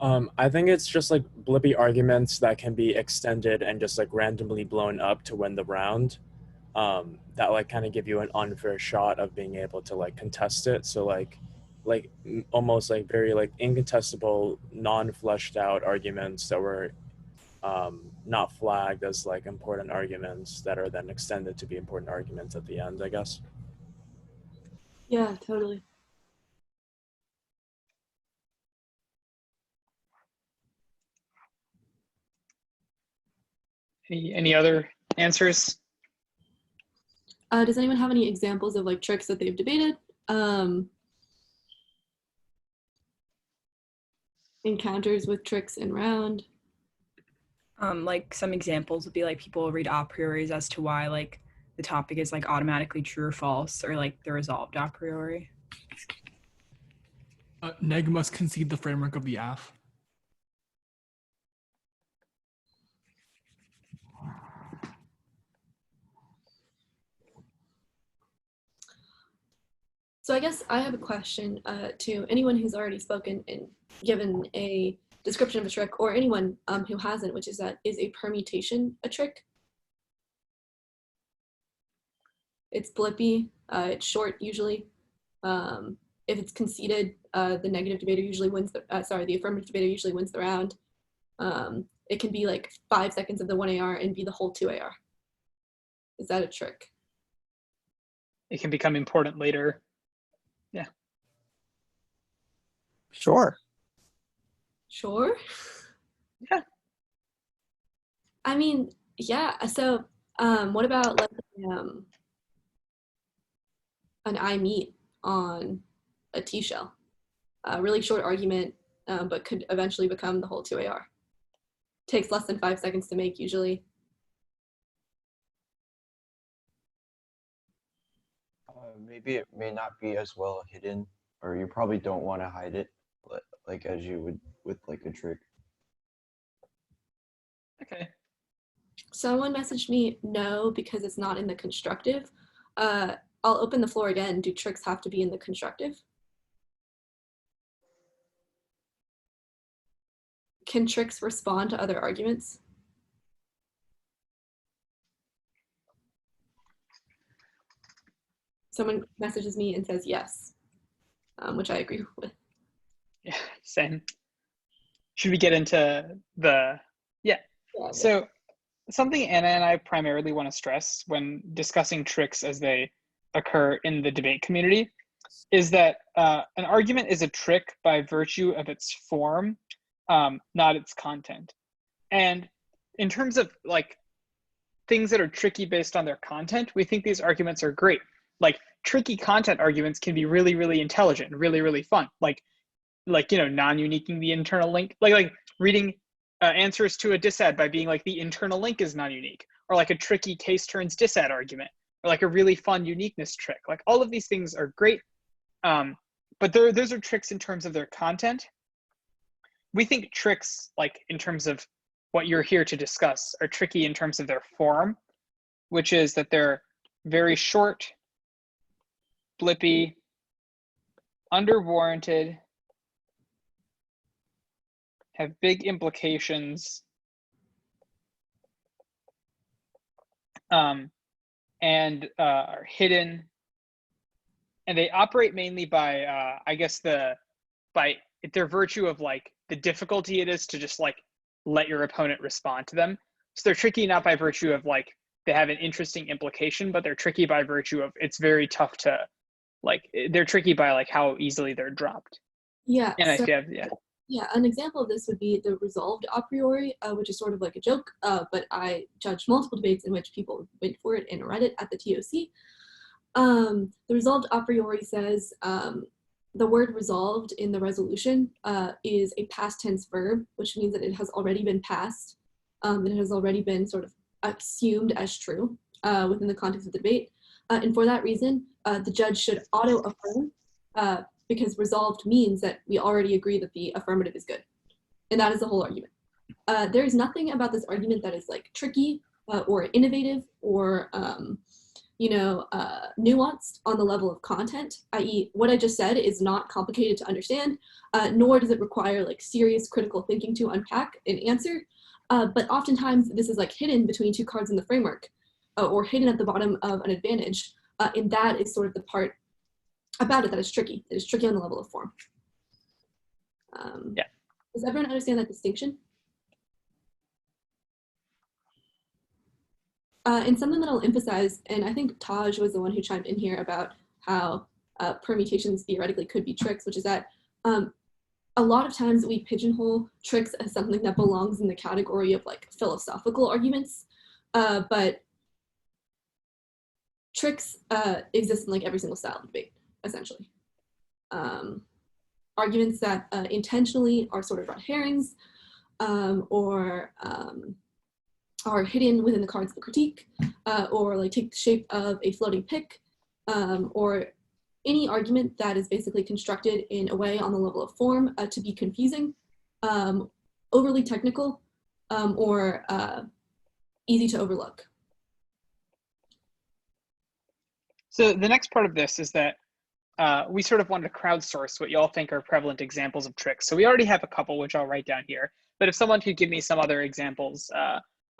I think it's just like blippy arguments that can be extended and just like randomly blown up to win the round. That like kind of give you an unfair shot of being able to like contest it. So almost like very like incontestable, non-fleshed out arguments that were not flagged as like important arguments that are then extended to be important arguments at the end, I guess. Yeah, totally. Any other answers? Does anyone have any examples of like tricks that they've debated? Encounters with tricks in round. Like some examples would be like people read a prioris as to why like the topic is like automatically true or false, or like the resolved a priori. Neg must concede the framework of the AF. So I guess I have a question to anyone who's already spoken and given a description of a trick, or anyone who hasn't, which is that is a permutation a trick? It's blippy, it's short usually. If it's conceded, the negative debater usually wins the affirmative debater usually wins the round. It can be like 5 seconds of the 1AR and be the whole 2AR. Is that a trick? It can become important later. Yeah. Sure. Sure. Yeah. I mean, yeah. So, what about like an I meet on a T shell? A really short argument, but could eventually become the whole 2AR. Takes less than 5 seconds to make usually. Maybe it may not be as well hidden, or you probably don't want to hide it, like as you would with like a trick. Okay. Someone messaged me no because it's not in the constructive. I'll open the floor again. Do tricks have to be in the constructive? Can tricks respond to other arguments? Someone messages me and says yes, which I agree with. Yeah, same. Should we get into the, yeah. So something Anna and I primarily want to stress when discussing tricks as they occur in the debate community is that an argument is a trick by virtue of its form, not its content. And in terms of like things that are tricky based on their content, we think these arguments are great. Like tricky content arguments can be really, really intelligent and really, really fun. Like non-uniquing the internal link, like reading answers to a disad by being like the internal link is non-unique, or like a tricky case turns disad argument, or like a really fun uniqueness trick. Like all of these things are great, but those are tricks in terms of their content. We think tricks, like in terms of what you're here to discuss, are tricky in terms of their form, which is that they're very short, blippy, underwarranted, have big implications, and are hidden, and they operate mainly by, I guess by their virtue of like the difficulty it is to just like let your opponent respond to them. So they're tricky not by virtue of like they have an interesting implication, but they're tricky by virtue of it's very tough to like, they're tricky by like how easily they're dropped. Yeah. And so, yeah. Yeah, an example of this would be the resolved a priori, which is sort of like a joke, but I judged multiple debates in which people went for it and read it at the TOC. The resolved a priori says the word resolved in the resolution is a past tense verb, which means that it has already been passed, and it has already been sort of assumed as true within the context of the debate. And for that reason, the judge should auto-affirm because resolved means that we already agree that the affirmative is good. And that is the whole argument. There's nothing about this argument that is like tricky or innovative or nuanced on the level of content, i.e. what I just said is not complicated to understand, nor does it require like serious critical thinking to unpack and answer. But oftentimes this is like hidden between two cards in the framework, or hidden at the bottom of an advantage. And that is sort of the part about it that is tricky. It is tricky on the level of form. Yeah. Does everyone understand that distinction? And something that I'll emphasize, and I think Taj was the one who chimed in here about how permutations theoretically could be tricks, which is that a lot of times we pigeonhole tricks as something that belongs in the category of like philosophical arguments, but tricks exist in like every single style of debate, essentially. Arguments that intentionally are sort of red herrings, or are hidden within the cards of the critique, or like take the shape of a floating pick, or any argument that is basically constructed in a way on the level of form to be confusing, overly technical, or easy to overlook. So the next part of this is that we sort of wanted to crowdsource what y'all think are prevalent examples of tricks. So we already have a couple, which I'll write down here. But if someone could give me some other examples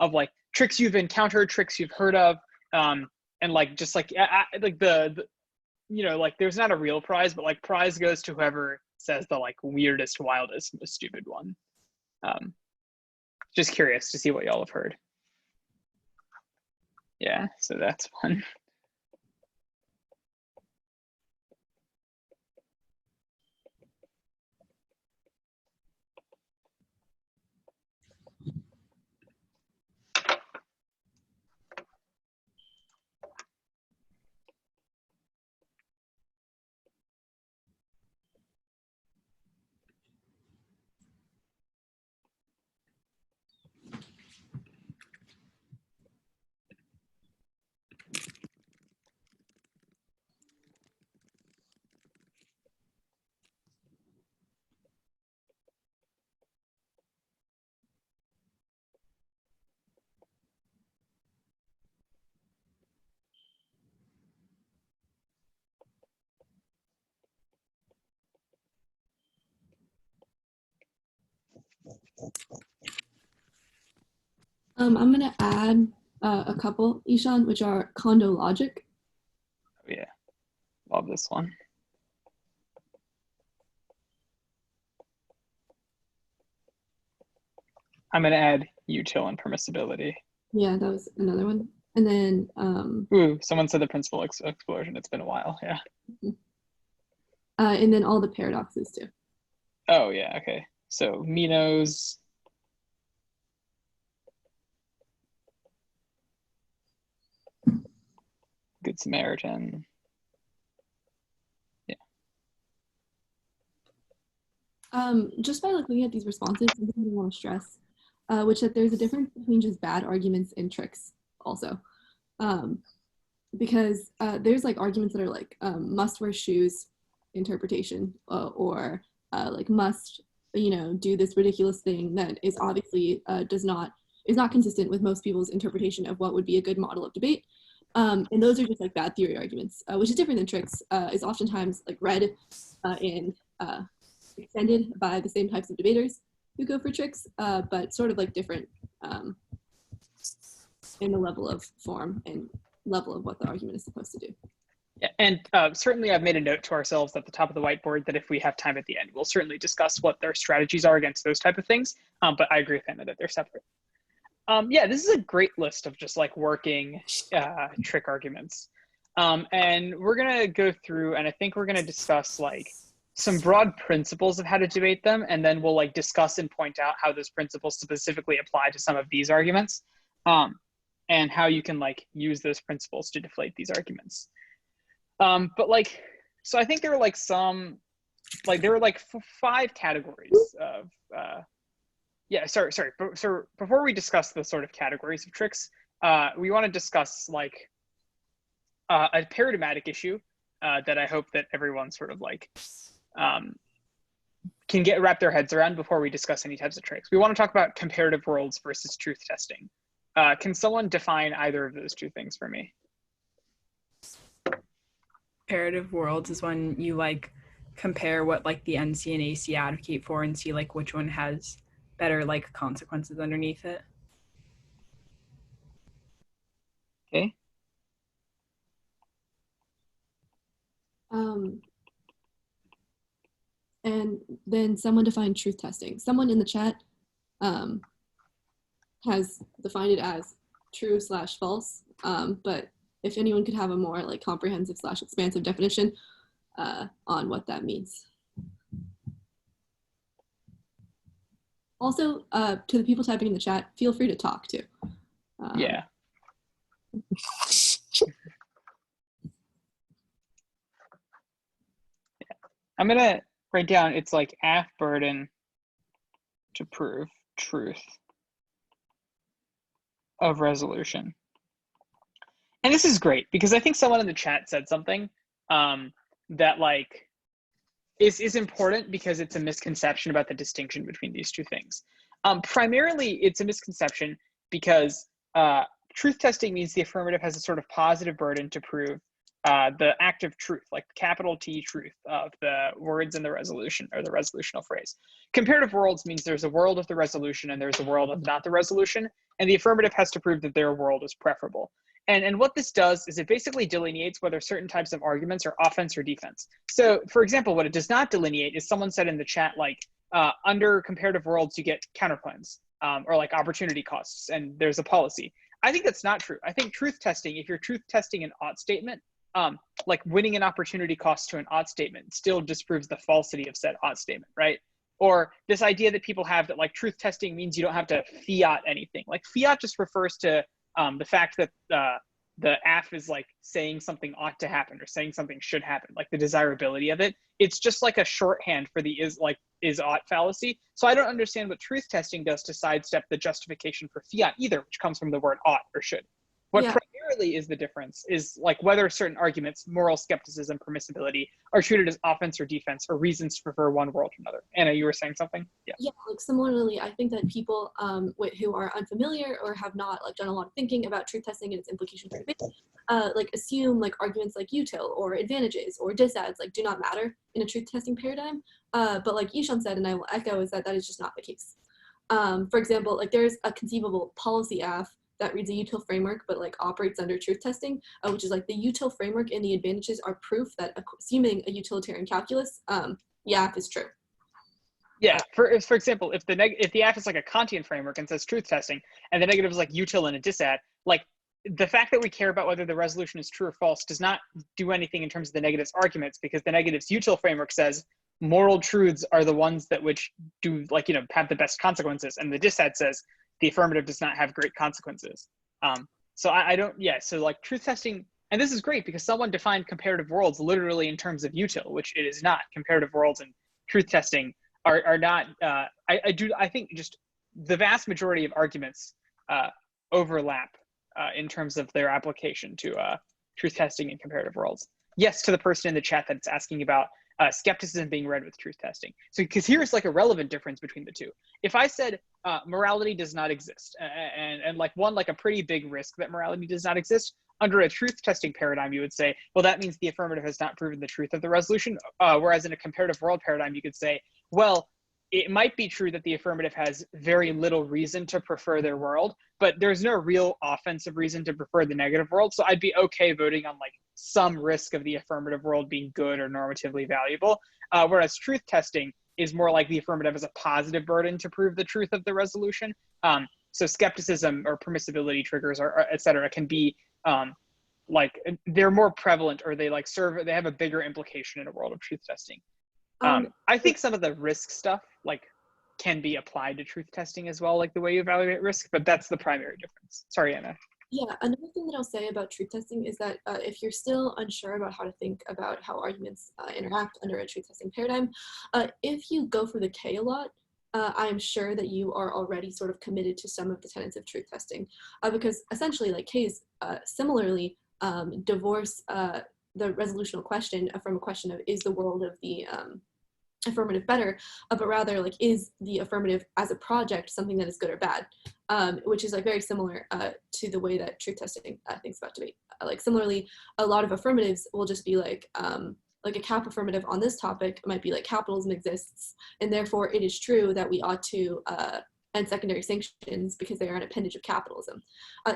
of like tricks you've encountered, tricks you've heard of, and like just like like the like there's not a real prize, but like prize goes to whoever says the like weirdest, wildest, most stupid one. Just curious to see what y'all have heard. Yeah, so that's one. I'm going to add a couple, Ishan, which are condo logic. Oh yeah, love this one. I'm going to add util and permissibility. Yeah, that was another one. And then ooh, someone said the principal explosion. It's been a while. Yeah. And then all the paradoxes too. Oh yeah, okay. So Minos. Good Samaritan. Yeah. Just by looking at these responses, something I want to stress, which that there's a difference between just bad arguments and tricks also. Because there's like arguments that are like must wear shoes interpretation, or like must do this ridiculous thing that is obviously is not consistent with most people's interpretation of what would be a good model of debate. And those are just like bad theory arguments, which is different than tricks. Is oftentimes like read and extended by the same types of debaters who go for tricks, but sort of like different in the level of form and level of what the argument is supposed to do. Yeah, and certainly I've made a note to ourselves at the top of the whiteboard that if we have time at the end, we'll certainly discuss what their strategies are against those type of things. But I agree with Anna that they're separate. Yeah, this is a great list of just like working trick arguments. And we're gonna go through, and I think we're gonna discuss like some broad principles of how to debate them, and then we'll like discuss and point out how those principles specifically apply to some of these arguments, and how you can like use those principles to deflate these arguments. But like, so I think there are like some, like there were like 5 categories of, yeah, sorry. So before we discuss the sort of categories of tricks, we want to discuss like a paradigmatic issue that I hope that everyone sort of like can wrap their heads around before we discuss any types of tricks. We want to talk about comparative worlds versus truth testing. Can someone define either of those two things for me? Comparative worlds is when you like compare what like the NC and AC advocate for and see like which one has better like consequences underneath it. Okay. And then someone defined truth testing. Someone in the chat has defined it as true/false. But if anyone could have a more like comprehensive/expansive definition on what that means. Also, to the people typing in the chat, feel free to talk too. Yeah. I'm gonna write down it's like AF burden to prove truth of resolution. And this is great because I think someone in the chat said something that like is important because it's a misconception about the distinction between these two things. Primarily, it's a misconception because truth testing means the affirmative has a sort of positive burden to prove the active truth, like capital T truth of the words in the resolution or the resolutional phrase. Comparative worlds means there's a world of the resolution and there's a world of not the resolution, and the affirmative has to prove that their world is preferable. And what this does is it basically delineates whether certain types of arguments are offense or defense. So for example, what it does not delineate is someone said in the chat, like under comparative worlds, you get counterclaims or like opportunity costs, and there's a policy. I think that's not true. I think truth testing, if you're truth testing an ought statement, like winning an opportunity cost to an ought statement still disproves the falsity of said ought statement, right? Or this idea that people have that like truth testing means you don't have to fiat anything. Like fiat just refers to the fact that the AF is like saying something ought to happen or saying something should happen, like the desirability of it. It's just like a shorthand for the is ought fallacy. So I don't understand what truth testing does to sidestep the justification for fiat either, which comes from the word ought or should. What primarily is the difference is like whether certain arguments, moral skepticism, permissibility, are treated as offense or defense or reasons to prefer one world to another. Anna, you were saying something? Yeah. Yeah, like similarly, I think that people who are unfamiliar or have not like done a lot of thinking about truth testing and its implications for debate, like assume like arguments like util or advantages or disads like do not matter in a truth testing paradigm. But like Ishan said, and I will echo, is that is just not the case. For example, like there's a conceivable policy AF that reads a util framework but like operates under truth testing, which is like the util framework and the advantages are proof that assuming a utilitarian calculus, the AF is true. Yeah, for example, if the AF is like a Kantian framework and says truth testing, and the negative is like util and a disad, like the fact that we care about whether the resolution is true or false does not do anything in terms of the negative's arguments, because the negative's util framework says moral truths are the ones that which do like, you know, have the best consequences, and the disad says the affirmative does not have great consequences. So I don't, yeah, so like truth testing, and this is great because someone defined comparative worlds literally in terms of util, which it is not. Comparative worlds and truth testing are not, I think just the vast majority of arguments overlap in terms of their application to truth testing and comparative worlds. Yes, to the person in the chat that's asking about skepticism being read with truth testing. So, because here's like a relevant difference between the two. If I said morality does not exist, and like one, like a pretty big risk that morality does not exist, under a truth testing paradigm, you would say, well, that means the affirmative has not proven the truth of the resolution. Whereas in a comparative world paradigm, you could say, well, it might be true that the affirmative has very little reason to prefer their world, but there's no real offensive reason to prefer the negative world. So I'd be okay voting on like some risk of the affirmative world being good or normatively valuable. Whereas truth testing is more like the affirmative has a positive burden to prove the truth of the resolution. So skepticism or permissibility triggers or et cetera can be like they're more prevalent, or they like serve, they have a bigger implication in a world of truth testing. I think some of the risk stuff like can be applied to truth testing as well, like the way you evaluate risk, but that's the primary difference. Sorry, Anna. Yeah, another thing that I'll say about truth testing is that if you're still unsure about how to think about how arguments interact under a truth testing paradigm, if you go for the K a lot, I'm sure that you are already sort of committed to some of the tenets of truth testing, because essentially like K's similarly divorce the resolutional question from a question of is the world of the affirmative better, but rather like is the affirmative as a project something that is good or bad, which is like very similar to the way that truth testing thinks about debate. Like similarly, a lot of affirmatives will just be like a cap affirmative on this topic might be like capitalism exists, and therefore it is true that we ought to end secondary sanctions because they are an appendage of capitalism.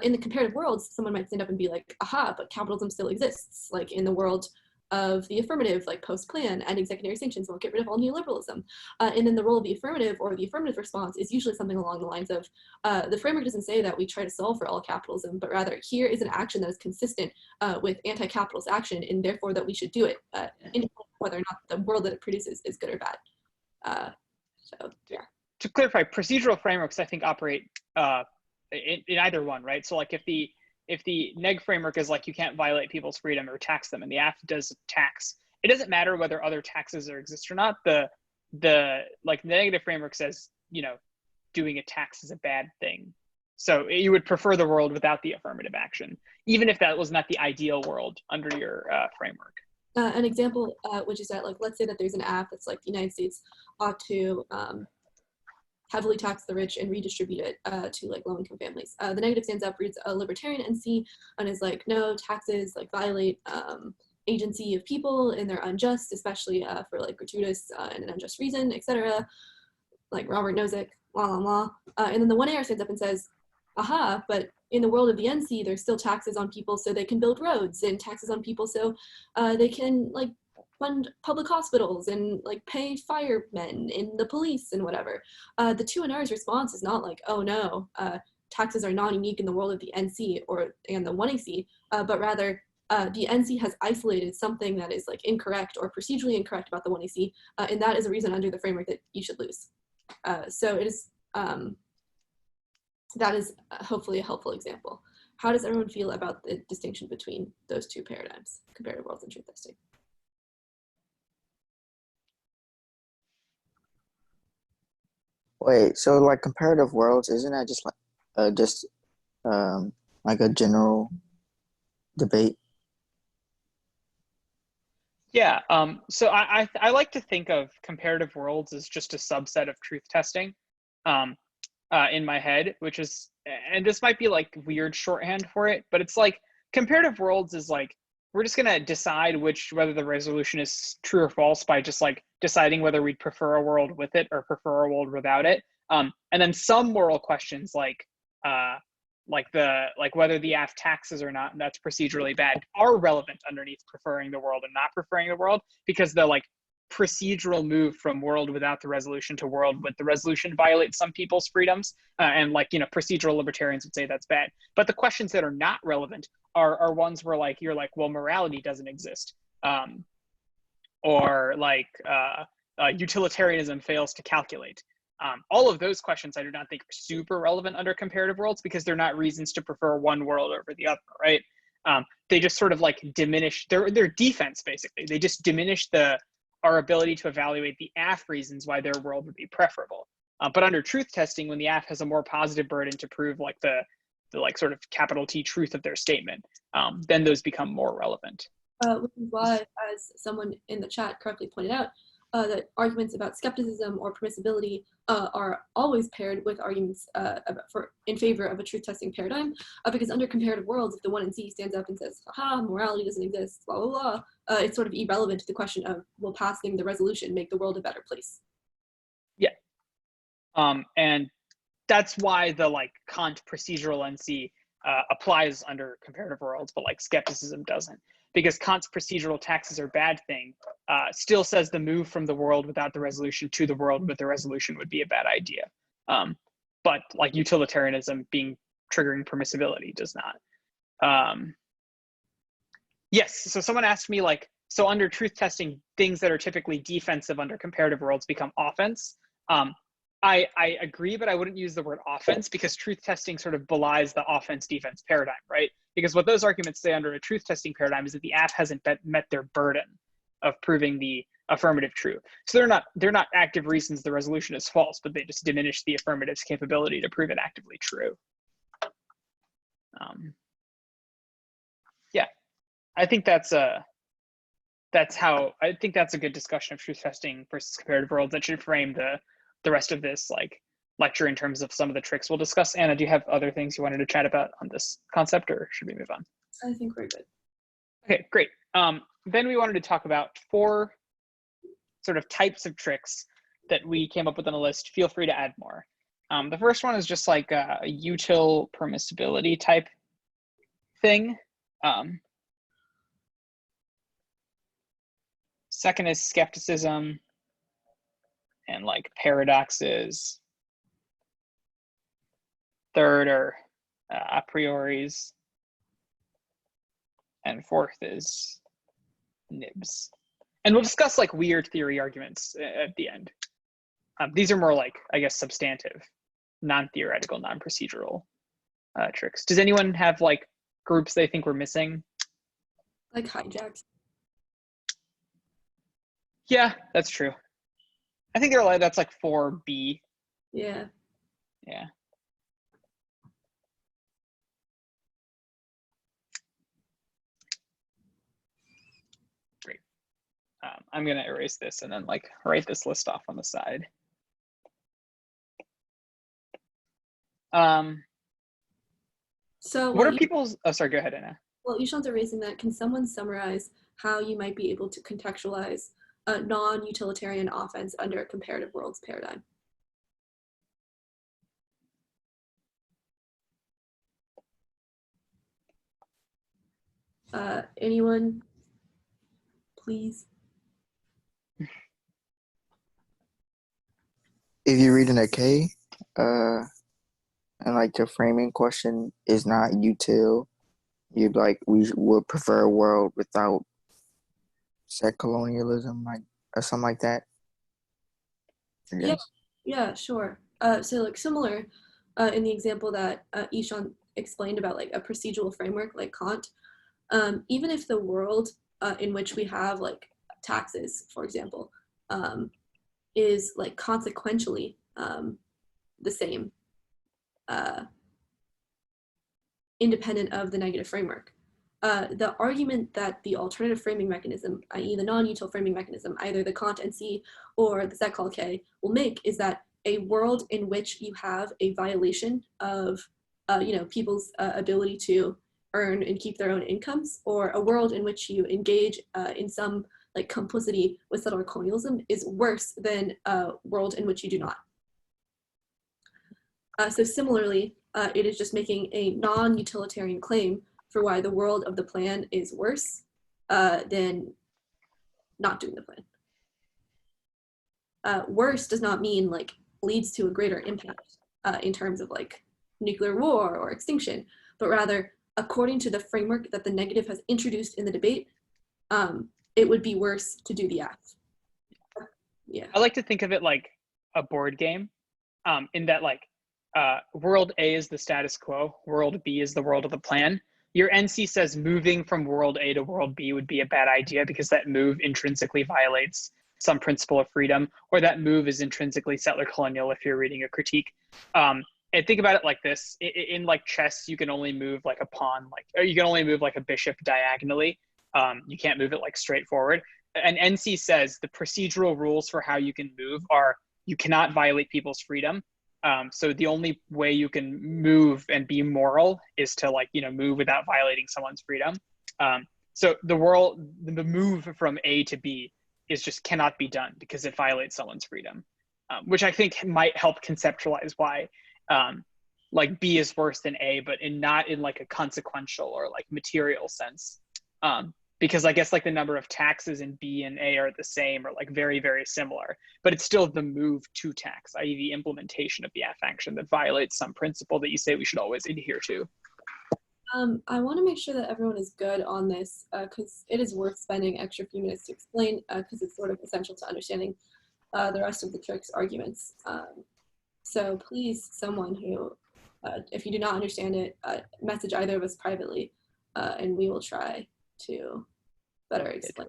In the comparative worlds, someone might stand up and be like, aha, but capitalism still exists. Like in the world of the affirmative, like post-plan, ending secondary sanctions won't get rid of all neoliberalism. And then the role of the affirmative or the affirmative response is usually something along the lines of, the framework doesn't say that we try to solve for all capitalism, but rather here is an action that is consistent with anti-capitalist action, and therefore that we should do it, independent of whether or not the world that it produces is good or bad. So yeah. To clarify, procedural frameworks I think operate in either one, right? So like if the neg framework is like you can't violate people's freedom or tax them, and the AF does tax, it doesn't matter whether other taxes exist or not. The negative framework says, you know, doing a tax is a bad thing. So you would prefer the world without the affirmative action, even if that was not the ideal world under your framework. An example, which is that, like, let's say that there's an app that's like the United States ought to heavily tax the rich and redistribute it to like low-income families. The negative stands up, reads a libertarian NC, and is like, no, taxes like violate agency of people and they're unjust, especially for like gratuitous and an unjust reason, etc. Like Robert Nozick, blah, blah, blah. And then the 1AR stands up and says, aha, but in the world of the NC, there's still taxes on people so they can build roads, and taxes on people so they can like fund public hospitals and like pay firemen and the police and whatever. The 2NR's response is not like, oh no, taxes are not unique in the world of the NC and the 1AC, but rather the NC has isolated something that is like incorrect or procedurally incorrect about the 1AC, and that is a reason under the framework that you should lose. So it is, that is hopefully a helpful example. How does everyone feel about the distinction between those two paradigms, comparative worlds and truth testing? Wait, so like comparative worlds, isn't that just like a general debate? Yeah, so I like to think of comparative worlds as just a subset of truth testing in my head, which is, and this might be like weird shorthand for it, but it's like comparative worlds is like, we're just gonna decide whether the resolution is true or false by just like deciding whether we'd prefer a world with it or prefer a world without it. And then some moral questions like whether the AF taxes or not, and that's procedurally bad, are relevant underneath preferring the world and not preferring the world, because the like procedural move from world without the resolution to world with the resolution violates some people's freedoms, and like, you know, procedural libertarians would say that's bad. But the questions that are not relevant are ones where like you're like, well, morality doesn't exist, or like utilitarianism fails to calculate. All of those questions I do not think are super relevant under comparative worlds, because they're not reasons to prefer one world over the other, right? They just sort of like diminish their defense, basically. They just diminish our ability to evaluate the AF reasons why their world would be preferable. But under truth testing, when the AF has a more positive burden to prove like the like sort of capital T truth of their statement, then those become more relevant. Which is why, as someone in the chat correctly pointed out, that arguments about skepticism or permissibility are always paired with arguments in favor of a truth testing paradigm, because under comparative worlds, if the 1NC stands up and says, aha, morality doesn't exist, blah, blah, blah, it's sort of irrelevant to the question of, will passing the resolution make the world a better place? Yeah. And that's why the like Kant procedural NC applies under comparative worlds, but like skepticism doesn't. Because Kant's procedural taxes are bad thing still says the move from the world without the resolution to the world with the resolution would be a bad idea. But like utilitarianism being triggering permissibility does not. Yes, so someone asked me like, so under truth testing, things that are typically defensive under comparative worlds become offense. I agree, but I wouldn't use the word offense, because truth testing sort of belies the offense-defense paradigm, right? Because what those arguments say under a truth testing paradigm is that the AF hasn't met their burden of proving the affirmative true. So they're not active reasons the resolution is false, but they just diminish the affirmative's capability to prove it actively true. Yeah, I think that's that's how I think that's a good discussion of truth testing versus comparative worlds. That should frame the rest of this like lecture in terms of some of the tricks we'll discuss. Anna, do you have other things you wanted to chat about on this concept, or should we move on? I think we're good. Okay, great. Then we wanted to talk about 4 sort of types of tricks that we came up with on a list. Feel free to add more. The first one is just like a util permissibility type thing. Second is skepticism and like paradoxes. Third are a prioris. And fourth is nibs. And we'll discuss like weird theory arguments at the end. These are more like, I guess, substantive, non-theoretical, non-procedural tricks. Does anyone have like groups they think we're missing? Like hijacks. Yeah, that's true. I think they're like, that's like 4B. Yeah. Yeah. Great. I'm gonna erase this and then like write this list off on the side. So What are people's, oh, sorry, go ahead, Anna. Well, Ishan's erasing that. Can someone summarize how you might be able to contextualize a non-utilitarian offense under a comparative worlds paradigm? Anyone, please? If you read in a K, and like the framing question is not util, you'd like, we would prefer a world without set colonialism, like, or something like that. I Yeah, guess. yeah, sure. So like similar in the example that Ishan explained about like a procedural framework like Kant, even if the world in which we have like taxes, for example, is like consequentially the same, independent of the negative framework. The argument that the alternative framing mechanism, i.e. the non-util framing mechanism, either the Kant NC or the Set Call K, will make is that a world in which you have a violation of people's ability to earn and keep their own incomes, or a world in which you engage in some like complicity with settler colonialism is worse than a world in which you do not. So similarly, it is just making a non-utilitarian claim for why the world of the plan is worse than not doing the plan. Worse does not mean like leads to a greater impact in terms of like nuclear war or extinction, but rather according to the framework that the negative has introduced in the debate, it would be worse to do the act. Yeah. I like to think of it like a board game, in that like world A is the status quo, world B is the world of the plan. Your NC says moving from world A to world B would be a bad idea because that move intrinsically violates some principle of freedom, or that move is intrinsically settler colonial if you're reading a critique. And think about it like this. In like chess, you can only move like a pawn, or you can only move like a bishop diagonally. You can't move it like straight forward. And NC says the procedural rules for how you can move are you cannot violate people's freedom. So the only way you can move and be moral is to like, move without violating someone's freedom. So the move from A to B is just cannot be done because it violates someone's freedom, which I think might help conceptualize why like B is worse than A, but not in like a consequential or like material sense. Because I guess like the number of taxes in B and A are the same or like very, very similar, but it's still the move to tax, i.e. the implementation of the F action that violates some principle that you say we should always adhere to. I want to make sure that everyone is good on this because it is worth spending extra few minutes to explain because it's sort of essential to understanding the rest of the tricks arguments. So please, someone who, if you do not understand it, message either of us privately and we will try to better explain.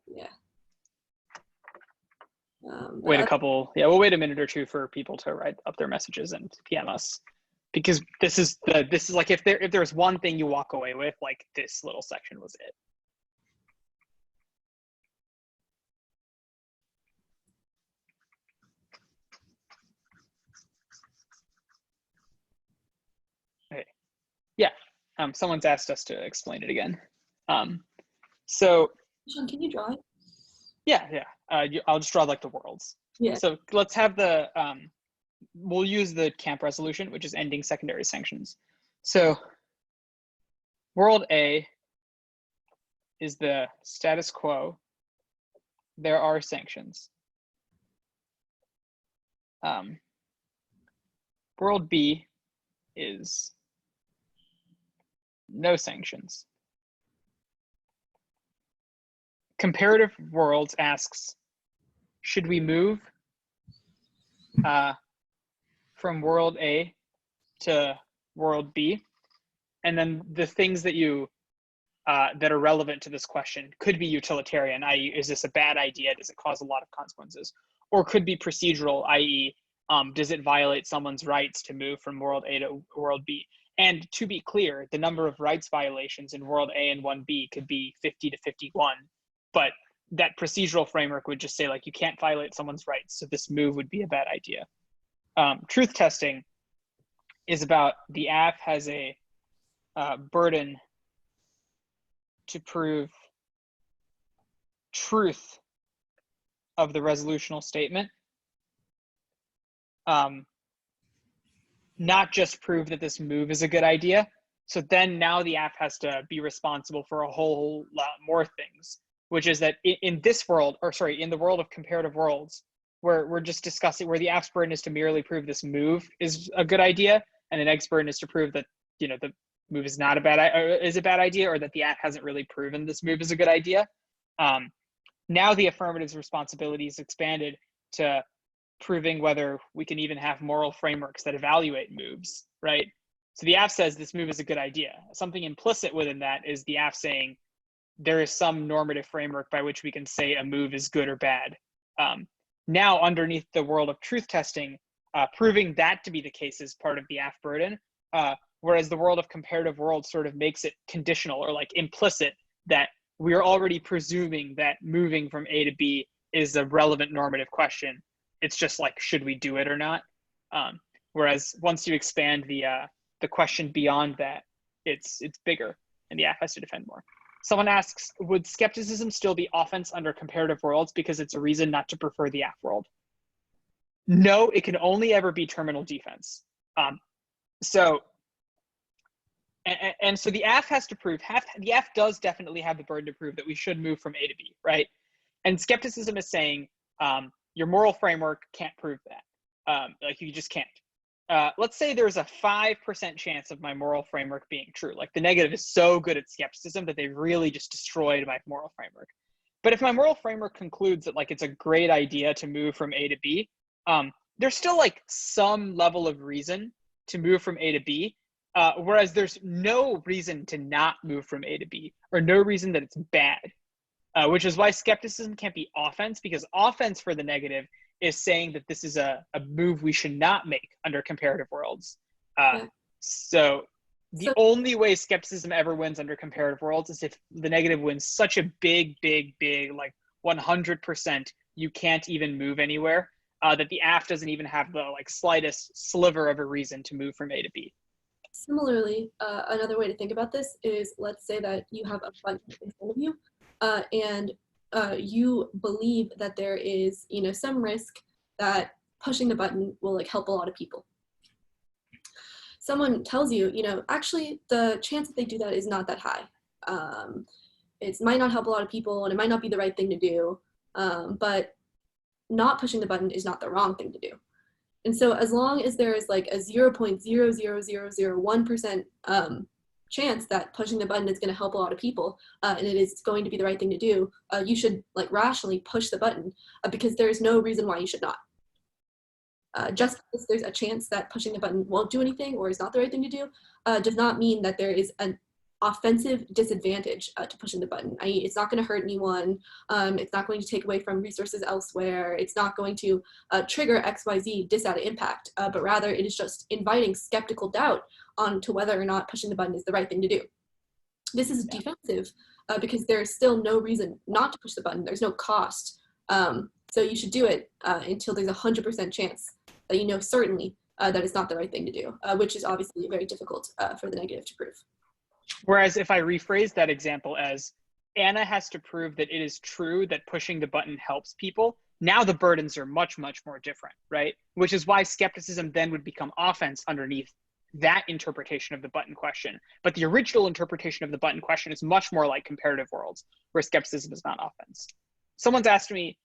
Yeah. Wait a couple, we'll wait a minute or two for people to write up their messages and PM us, because this is like if there's one thing you walk away with, like this little section was it. Someone's asked us to explain it again. So Ishan, can you draw it? yeah. I'll just draw like the worlds. Yeah. So let's have the, we'll use the camp resolution, which is ending secondary sanctions. So world A is the status quo. There are sanctions. World B is no sanctions. Comparative worlds asks, should we move from world A to world B? And then the things that you that are relevant to this question could be utilitarian, i.e., is this a bad idea? Does it cause a lot of consequences? Or could be procedural, i.e., does it violate someone's rights to move from world A to world B? And to be clear, the number of rights violations in world A and 1B could be 50 to 51, but that procedural framework would just say, like, you can't violate someone's rights, so this move would be a bad idea. Truth testing is about the app has a burden to prove truth of the resolutional statement, not just prove that this move is a good idea. So then now the app has to be responsible for a whole lot more things, which is that in this world, or sorry, in the world of comparative worlds, where we're just discussing, where the app's burden is to merely prove this move is a good idea, and the next burden is to prove that, you know, the move is not a bad idea, or that the app hasn't really proven this move is a good idea. Now the affirmative's responsibility is expanded to proving whether we can even have moral frameworks that evaluate moves, right? So the app says this move is a good idea. Something implicit within that is the app saying there is some normative framework by which we can say a move is good or bad. Now underneath the world of truth testing, proving that to be the case is part of the app burden, whereas the world of comparative worlds sort of makes it conditional or like implicit that we're already presuming that moving from A to B is a relevant normative question. It's just like, should we do it or not? Whereas once you expand the question beyond that, it's bigger and the app has to defend more. Someone asks, would skepticism still be offense under comparative worlds because it's a reason not to prefer the app world? No, it can only ever be terminal defense. So the app has to prove, the app does definitely have the burden to prove that we should move from A to B, right? And skepticism is saying your moral framework can't prove that. Like you just can't. Let's say there's a 5% chance of my moral framework being true. Like the negative is so good at skepticism that they really just destroyed my moral framework. But if my moral framework concludes that like it's a great idea to move from A to B, there's still like some level of reason to move from A to B, whereas there's no reason to not move from A to B, or no reason that it's bad, which is why skepticism can't be offense, because offense for the negative is saying that this is a move we should not make under comparative worlds. So the only way skepticism ever wins under comparative worlds is if the negative wins such a big, like 100%, you can't even move anywhere, that the app doesn't even have the like slightest sliver of a reason to move from A to B. Similarly, another way to think about this is, let's say that you have a button in front of you, and you believe that there is, you know, some risk that pushing the button will like help a lot of people. Someone tells you, you know, actually the chance that they do that is not that high. It might not help a lot of people and it might not be the right thing to do, but not pushing the button is not the wrong thing to do. And so as long as there is like a 0.00001% chance that pushing the button is going to help a lot of people, and it is going to be the right thing to do, you should like rationally push the button, because there's no reason why you should not. Just because there's a chance that pushing the button won't do anything or is not the right thing to do, does not mean that there is an offensive disadvantage to pushing the button. It's not going to hurt anyone. It's not going to take away from resources elsewhere. It's not going to trigger XYZ data impact, but rather it is just inviting skeptical doubt onto whether or not pushing the button is the right thing to do. This is defensive because there is still no reason not to push the button. There's no cost. So you should do it until there's 100% chance that you know certainly that it's not the right thing to do, which is obviously very difficult for the negative to prove. Whereas if I rephrase that example as Anna has to prove that it is true that pushing the button helps people, now the burdens are much, much more different, right? Which is why skepticism then would become offense underneath that interpretation of the button question. But the original interpretation of the button question is much more like comparative worlds, where skepticism is not offense. Someone's asked me,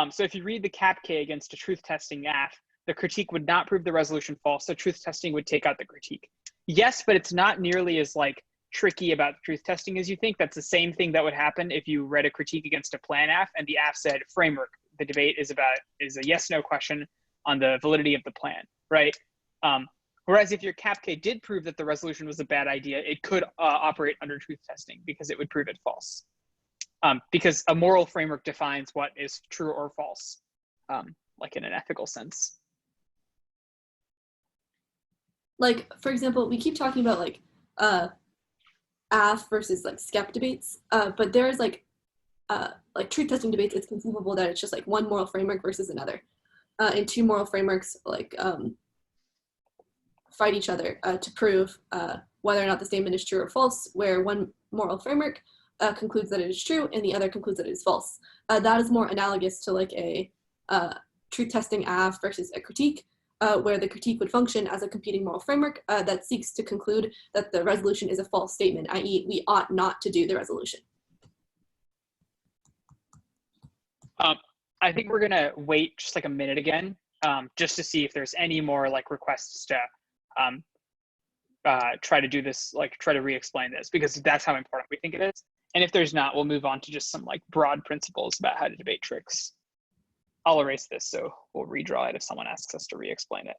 so if you read the CAPK against a truth testing AF, the critique would not prove the resolution false, so truth testing would take out the critique. Yes, but it's not nearly as like tricky about truth testing as you think. That's the same thing that would happen if you read a critique against a plan AF and the AF said framework, the debate is a yes/no question on the validity of the plan, right? Whereas if your CAPK did prove that the resolution was a bad idea, it could operate under truth testing because it would prove it false. Because a moral framework defines what is true or false, like in an ethical sense. Like, for example, we keep talking about like AF versus like skep debates, but there's like truth testing debates. It's conceivable that it's just like one moral framework versus another, and two moral frameworks like fight each other to prove whether or not the statement is true or false, where one moral framework concludes that it is true and the other concludes that it is false. That is more analogous to like a truth testing AF versus a critique, where the critique would function as a competing moral framework that seeks to conclude that the resolution is a false statement, i.e. we ought not to do the resolution. I think we're gonna wait just like a minute again, just to see if there's any more like requests to try to do this, like try to re-explain this, because that's how important we think it is. And if there's not, we'll move on to just some like broad principles about how to debate tricks. I'll erase this, so we'll redraw it if someone asks us to re-explain it.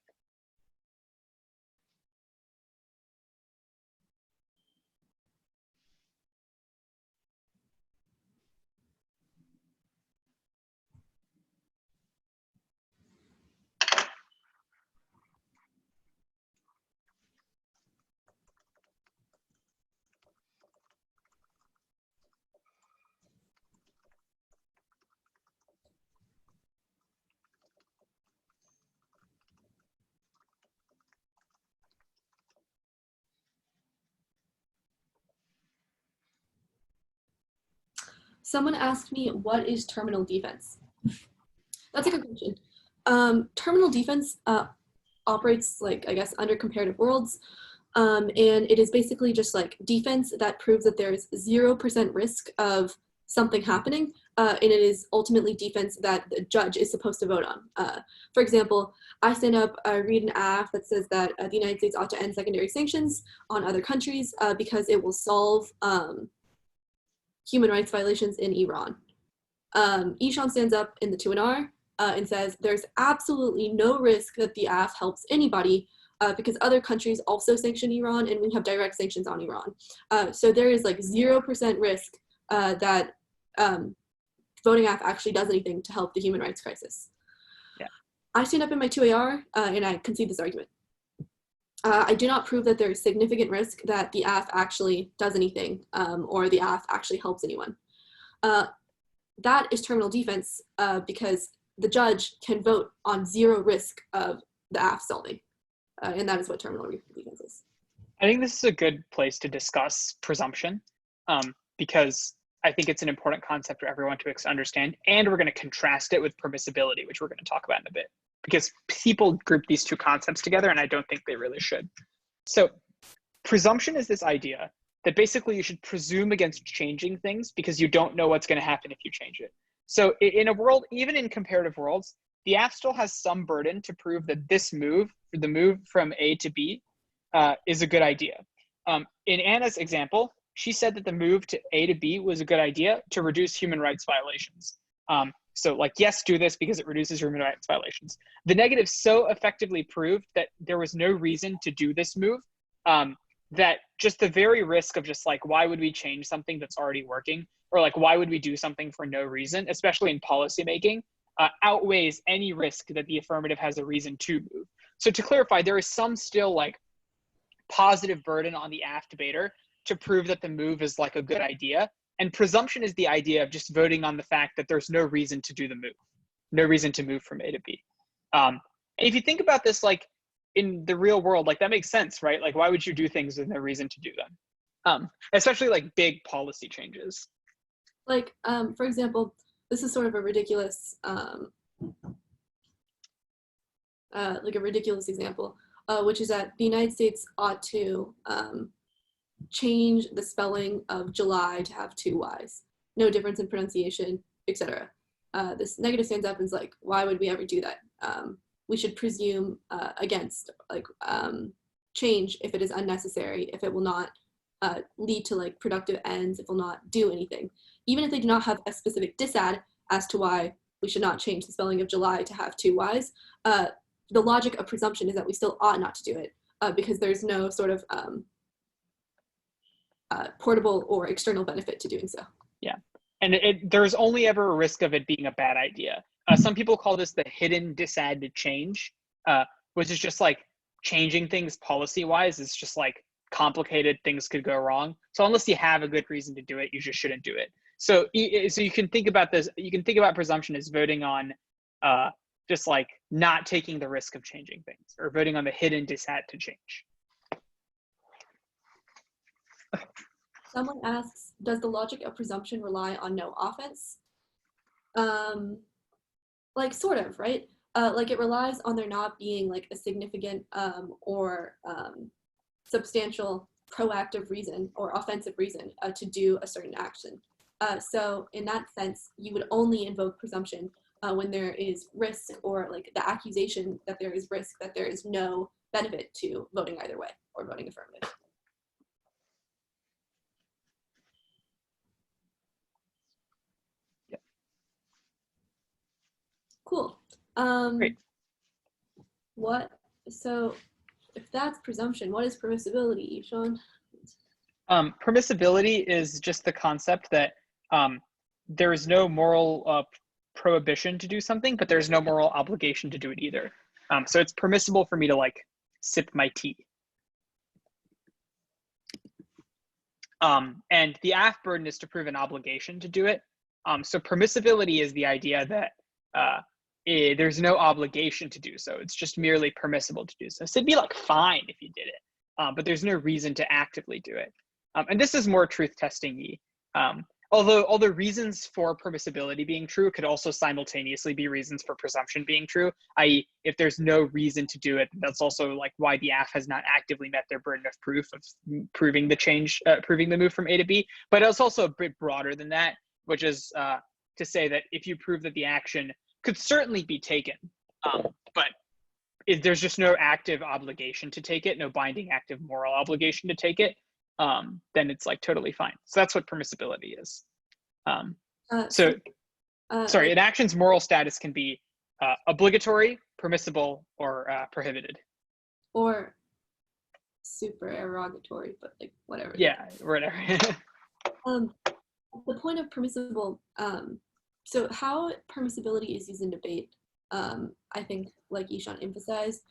Someone asked me, what is terminal defense? That's a good question. Terminal defense operates like, I guess, under comparative worlds. And it is basically just like defense that proves that there is 0% risk of something happening. And it is ultimately defense that the judge is supposed to vote on. For example, I stand up, I read an AF that says that the United States ought to end secondary sanctions on other countries because it will solve human rights violations in Iran. Ishan stands up in the 2NR and says there's absolutely no risk that the AF helps anybody because other countries also sanction Iran and we have direct sanctions on Iran. So there is like 0% risk that voting AF actually does anything to help the human rights crisis. Yeah. I stand up in my 2AR and I concede this argument. I do not prove that there is significant risk that the AF actually does anything or the AF actually helps anyone. That is terminal defense because the judge can vote on 0 risk of the AF solving. And that is what terminal defense is. I think this is a good place to discuss presumption because I think it's an important concept for everyone to understand. And we're going to contrast it with permissibility, which we're going to talk about in a bit, because people group these two concepts together and I don't think they really should. So presumption is this idea that basically you should presume against changing things because you don't know what's going to happen if you change it. So in a world, even in comparative worlds, the AF still has some burden to prove that this move, the move from A to B, is a good idea. In Anna's example, she said that the move to A to B was a good idea to reduce human rights violations. So like, yes, do this because it reduces human rights violations. The negative so effectively proved that there was no reason to do this move that just the very risk of just like, why would we change something that's already working? Or like, why would we do something for no reason, especially in policymaking, outweighs any risk that the affirmative has a reason to move. So to clarify, there is some still like positive burden on the AF debater to prove that the move is like a good idea. And presumption is the idea of just voting on the fact that there's no reason to do the move, no reason to move from A to B. And if you think about this, like in the real world, like that makes sense, right? Like, why would you do things with no reason to do them? especially like big policy changes. Like, for example, this is sort of a ridiculous, example, which is that the United States ought to change the spelling of July to have two Y's. No difference in pronunciation, etc. This negative stands up and is like, why would we ever do that? We should presume against change if it is unnecessary, if it will not lead to like productive ends, if it will not do anything. Even if they do not have a specific disad as to why we should not change the spelling of July to have two Y's, the logic of presumption is that we still ought not to do it because there's no sort of portable or external benefit to doing so. Yeah, and there's only ever a risk of it being a bad idea. Some people call this the hidden disadvantage change, which is just like changing things policy-wise. It's just like complicated, things could go wrong. So unless you have a good reason to do it, you just shouldn't do it. So you can think about this. You can think about presumption as voting on just like not taking the risk of changing things, or voting on the hidden disadvantage to change. Someone asks, does the logic of presumption rely on no offense? Like sort of, right? Like it relies on there not being like a significant or substantial proactive reason or offensive reason to do a certain action. So in that sense, you would only invoke presumption when there is risk or like the accusation that there is risk, that there is no benefit to voting either way or voting affirmative. Yeah. Cool. Great. So if that's presumption, what is permissibility, Ishan? Permissibility is just the concept that there is no moral prohibition to do something, but there's no moral obligation to do it either. So it's permissible for me to like sip my tea. And the AF burden is to prove an obligation to do it. So permissibility is the idea that there's no obligation to do so. It's just merely permissible to do so. So it'd be like fine if you did it, but there's no reason to actively do it. And this is more truth testing-y. Although reasons for permissibility being true could also simultaneously be reasons for presumption being true, i.e. if there's no reason to do it, that's also like why the AF has not actively met their burden of proof of proving the change, proving the move from A to B. But it's also a bit broader than that, which is to say that if you prove that the action could certainly be taken, but there's just no active obligation to take it, no binding active moral obligation to take it, then it's like totally fine. So that's what permissibility is. Sorry, an action's moral status can be obligatory, permissible, or prohibited. Or supererogatory, but like whatever. Yeah, whatever. The point of permissible, so how permissibility is used in debate, I think, like Ishan emphasized,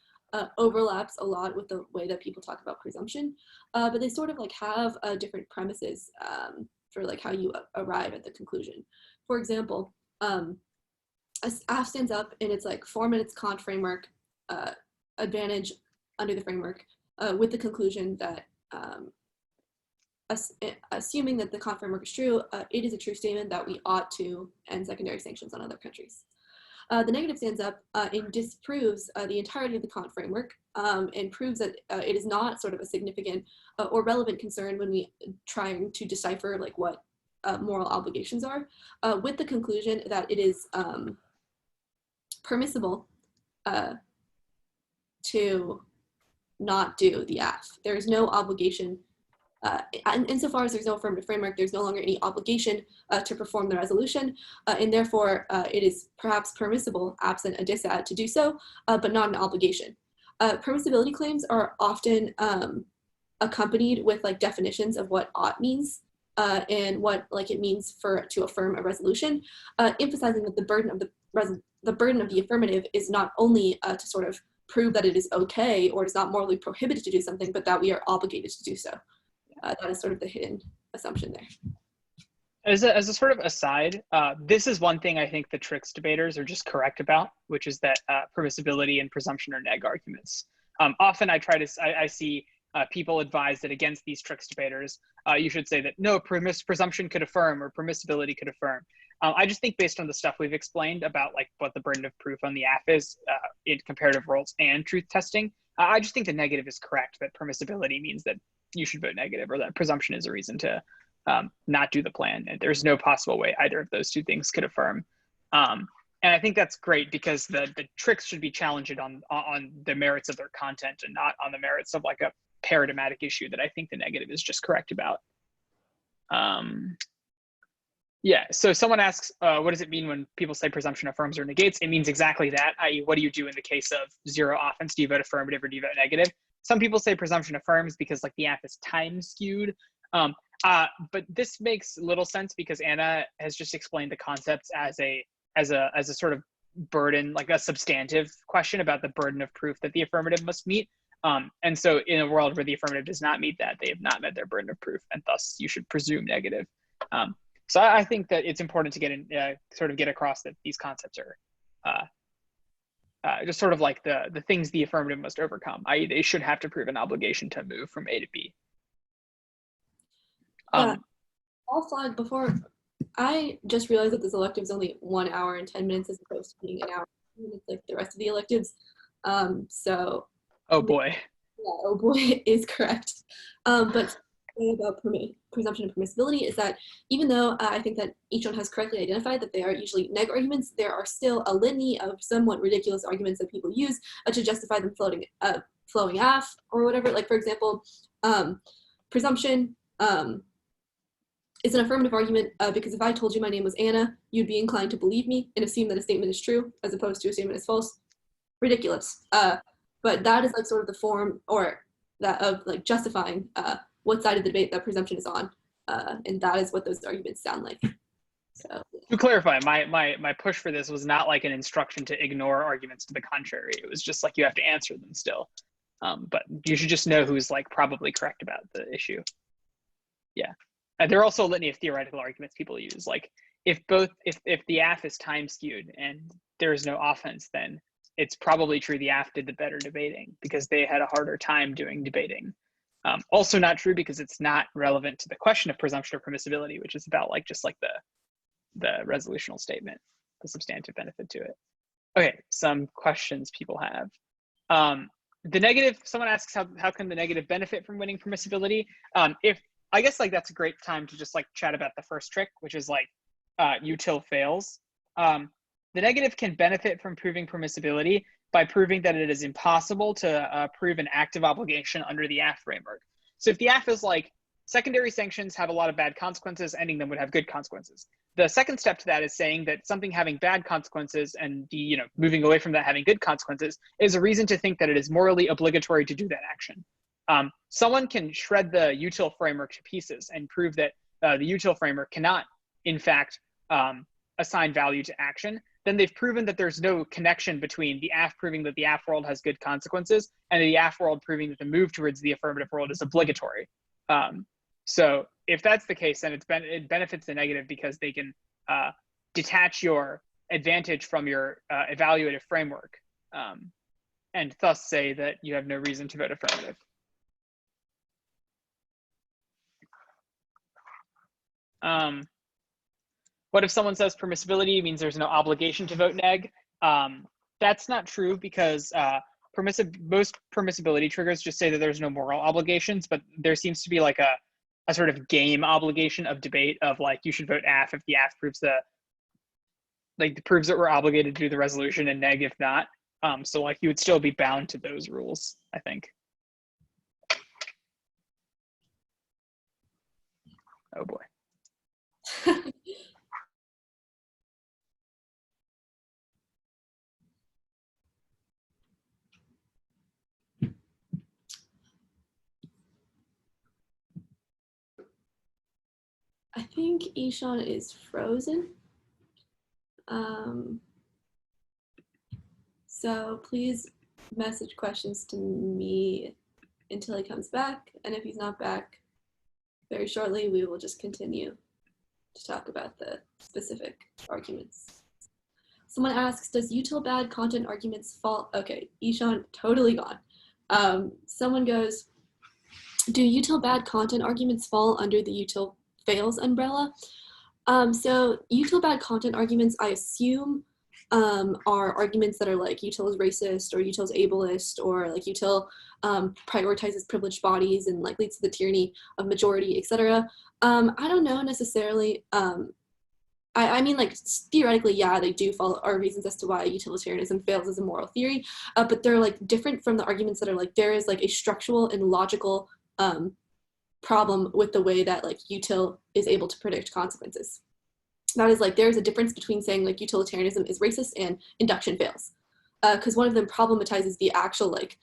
overlaps a lot with the way that people talk about presumption, but they sort of like have different premises for like how you arrive at the conclusion. For example, AF stands up and it's like form in its Kant framework, advantage under the framework, with the conclusion that assuming that the Kant framework is true, it is a true statement that we ought to end secondary sanctions on other countries. The negative stands up and disproves the entirety of the Kant framework and proves that it is not sort of a significant or relevant concern when we trying to decipher like what moral obligations are, with the conclusion that it is permissible to not do the AF. There is no obligation. And insofar as there's no affirmative framework, there's no longer any obligation to perform the resolution, and therefore it is perhaps permissible, absent a disad, to do so, but not an obligation. Permissibility claims are often accompanied with like definitions of what ought means and what like it means to affirm a resolution, emphasizing that the burden of the affirmative is not only to sort of prove that it is okay or it is not morally prohibited to do something, but that we are obligated to do so. That is sort of the hidden assumption there. As a sort of aside, this is one thing I think the tricks debaters are just correct about, which is that permissibility and presumption are neg arguments. Often I see people advise that against these tricks debaters, you should say that no, presumption could affirm or permissibility could affirm. I just think based on the stuff we've explained about like what the burden of proof on the AF is in comparative roles and truth testing, I just think the negative is correct, that permissibility means that you should vote negative, or that presumption is a reason to not do the plan. And there's no possible way either of those two things could affirm. And I think that's great, because the tricks should be challenged on the merits of their content and not on the merits of like a paradigmatic issue that I think the negative is just correct about. Yeah, so someone asks, what does it mean when people say presumption affirms or negates? It means exactly that, i.e. what do you do in the case of zero offense? Do you vote affirmative or do you vote negative? Some people say presumption affirms because like the AF is time skewed. But this makes little sense because Anna has just explained the concepts as a sort of burden, like a substantive question about the burden of proof that the affirmative must meet. And so in a world where the affirmative does not meet that, they have not met their burden of proof, and thus you should presume negative. So I think that it's important to get across that these concepts are just sort of like the things the affirmative must overcome, i.e. they should have to prove an obligation to move from A to B. I'll flag before, I just realized that this elective is only 1 hour and 10 minutes as opposed to being an hour like the rest of the electives. So oh boy. Yeah, oh boy is correct. But about presumption and permissibility is that even though I think that each one has correctly identified that they are usually neg arguments, there are still a litany of somewhat ridiculous arguments that people use to justify them flowing AF or whatever. Like for example, presumption is an affirmative argument because if I told you my name was Anna, you'd be inclined to believe me and assume that a statement is true as opposed to assuming it's false. Ridiculous. But that is like sort of the form or that of like justifying what side of the debate that presumption is on, and that is what those arguments sound like. So to clarify, my push for this was not like an instruction to ignore arguments to the contrary. It was just like you have to answer them still, but you should just know who's like probably correct about the issue. Yeah, there are also a litany of theoretical arguments people use. Like if the AF is time skewed and there is no offense, then it's probably true the AF did the better debating because they had a harder time doing debating. Also not true because it's not relevant to the question of presumption of permissibility, which is about like just like the resolutional statement, the substantive benefit to it. Okay, some questions people have. The negative, someone asks how can the negative benefit from winning permissibility? If I guess like that's a great time to just like chat about the first trick, which is like util fails. The negative can benefit from proving permissibility by proving that it is impossible to prove an active obligation under the AF framework. So if the AF is like secondary sanctions have a lot of bad consequences, ending them would have good consequences. The second step to that is saying that something having bad consequences and moving away from that having good consequences is a reason to think that it is morally obligatory to do that action. Someone can shred the util framework to pieces and prove that the util framework cannot, in fact, assign value to action. Then they've proven that there's no connection between the AF proving that the AF world has good consequences and the AF world proving that the move towards the affirmative world is obligatory. So if that's the case, then it benefits the negative because they can detach your advantage from your evaluative framework and thus say that you have no reason to vote affirmative. What if someone says permissibility means there's no obligation to vote neg? That's not true because most permissibility triggers just say that there's no moral obligations, but there seems to be like a sort of game obligation of debate of like you should vote AF if the AF proves proves that we're obligated to do the resolution and neg if not. So like you would still be bound to those rules, I think. Oh boy. I think Ishan is frozen. So please message questions to me until he comes back. And if he's not back very shortly, we will just continue to talk about the specific arguments. Someone asks, does util bad content arguments fall? Okay, Ishan, totally gone. Someone goes, Do util bad content arguments fall under the util fails umbrella? So util bad content arguments, I assume, are arguments that are like util is racist or util is ableist or like util prioritizes privileged bodies and like leads to the tyranny of majority, etc. I don't know necessarily. I mean, like theoretically, yeah, they do follow are reasons as to why utilitarianism fails as a moral theory, but they're like different from the arguments that are like there is like a structural and logical problem with the way that like util is able to predict consequences. That is like there's a difference between saying like utilitarianism is racist and induction fails, because one of them problematizes the actual like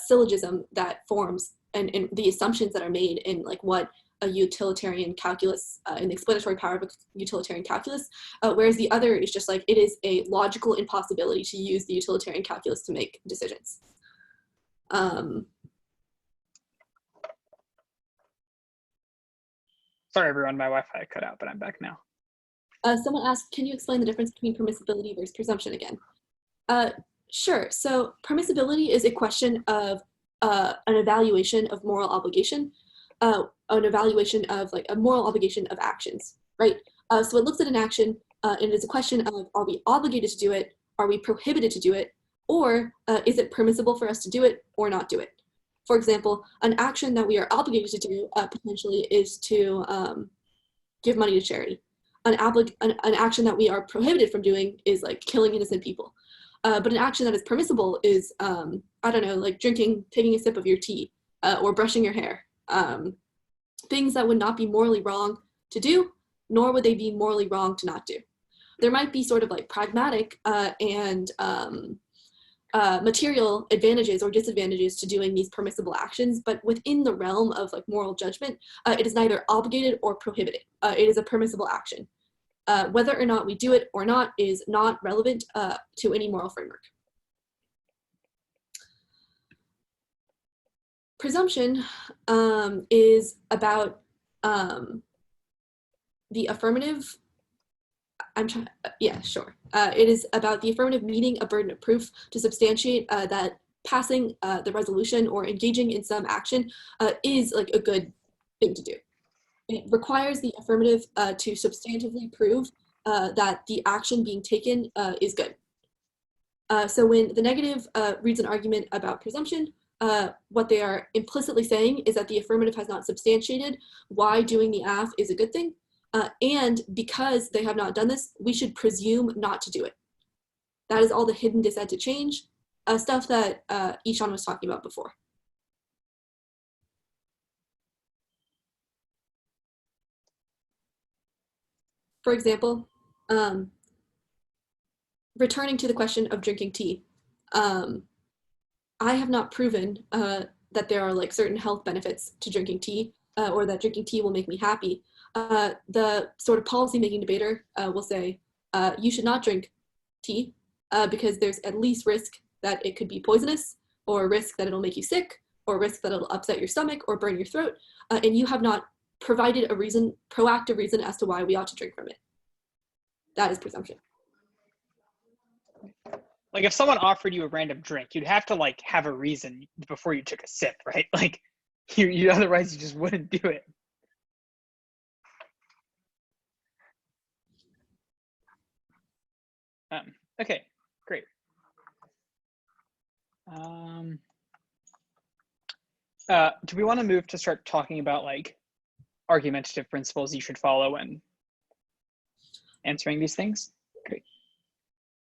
syllogism that forms and the assumptions that are made in like what a utilitarian calculus and the explanatory power of a utilitarian calculus, whereas the other is just like it is a logical impossibility to use the utilitarian calculus to make decisions. Sorry, everyone, my Wi-Fi cut out, but I'm back now. Someone asked, can you explain the difference between permissibility versus presumption again? Sure. So permissibility is a question of an evaluation of moral obligation, an evaluation of like a moral obligation of actions, right? So it looks at an action and it's a question of, are we obligated to do it? Are we prohibited to do it? Or is it permissible for us to do it or not do it? For example, an action that we are obligated to do potentially is to give money to charity. An action that we are prohibited from doing is like killing innocent people. But an action that is permissible is, I don't know, like drinking, taking a sip of your tea, or brushing your hair. Things that would not be morally wrong to do, nor would they be morally wrong to not do. There might be sort of like pragmatic and material advantages or disadvantages to doing these permissible actions, but within the realm of like moral judgment, it is neither obligated or prohibited. It is a permissible action. Whether or not we do it or not is not relevant to any moral framework. Presumption is about the affirmative. Yeah, sure. It is about the affirmative meeting a burden of proof to substantiate that passing the resolution or engaging in some action is like a good thing to do. It requires the affirmative to substantively prove that the action being taken is good. So when the negative reads an argument about presumption, what they are implicitly saying is that the affirmative has not substantiated why doing the AF is a good thing. And because they have not done this, we should presume not to do it. That is all the hidden disadvantage stuff that Ishan was talking about before. For example, returning to the question of drinking tea, I have not proven that there are like certain health benefits to drinking tea or that drinking tea will make me happy. The sort of policy-making debater will say, you should not drink tea because there's at least risk that it could be poisonous or risk that it'll make you sick or risk that it'll upset your stomach or burn your throat. And you have not provided a reason, proactive reason as to why we ought to drink from it. That is presumption. Like if someone offered you a random drink, you'd have to like have a reason before you took a sip, right? Like you otherwise you just wouldn't do it. Okay, great. Do we want to move to start talking about like argumentative principles you should follow when answering these things? Great.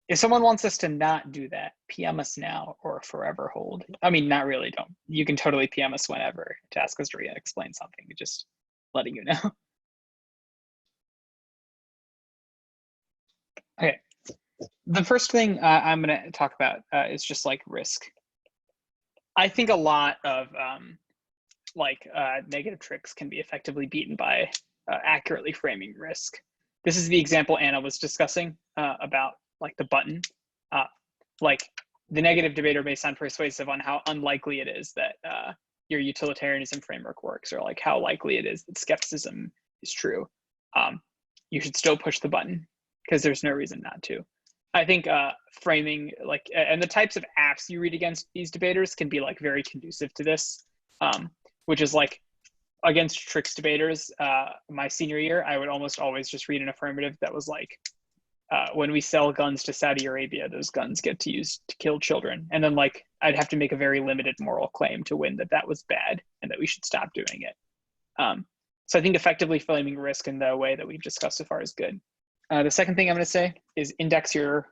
If someone wants us to not do that, PM us now or forever hold. I mean, not really, don't. You can totally PM us whenever to ask us to re-explain something, just letting you know. Okay, the first thing I'm gonna talk about is just like risk. I think a lot of negative tricks can be effectively beaten by accurately framing risk. This is the example Anna was discussing about like the button. Like the negative debater may sound persuasive on how unlikely it is that your utilitarianism framework works, or like how likely it is that skepticism is true. You should still push the button because there's no reason not to. I think framing like, and the types of apps you read against these debaters can be like very conducive to this. which is like against tricks debaters. My senior year, I would almost always just read an affirmative that was like, when we sell guns to Saudi Arabia, those guns get to use to kill children. And then like, I'd have to make a very limited moral claim to win that was bad and that we should stop doing it. So I think effectively framing risk in the way that we've discussed so far is good. The second thing I'm going to say is index your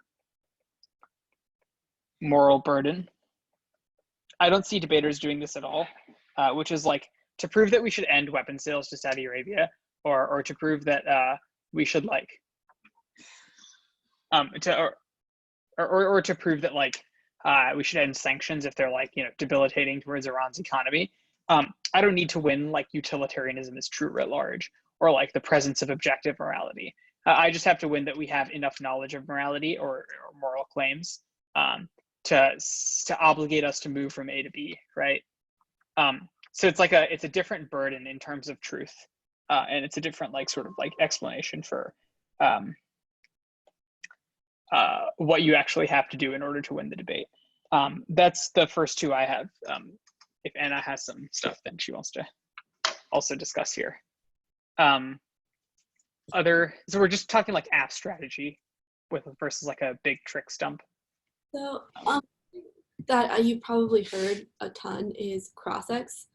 moral burden. I don't see debaters doing this at all, which is like to prove that we should end weapon sales to Saudi Arabia, or to prove that we should like, or to prove that like we should end sanctions if they're like, you know, debilitating towards Iran's economy. I don't need to win like utilitarianism is true writ large, or like the presence of objective morality. I just have to win that we have enough knowledge of morality or moral claims to obligate us to move from A to B, right? So it's like it's a different burden in terms of truth, and it's a different like sort of like explanation for what you actually have to do in order to win the debate. That's the first two I have. If Anna has some stuff, then she wants to also discuss here. So we're just talking like app strategy versus like a big trick stump. So that you probably heard a ton is cross-X,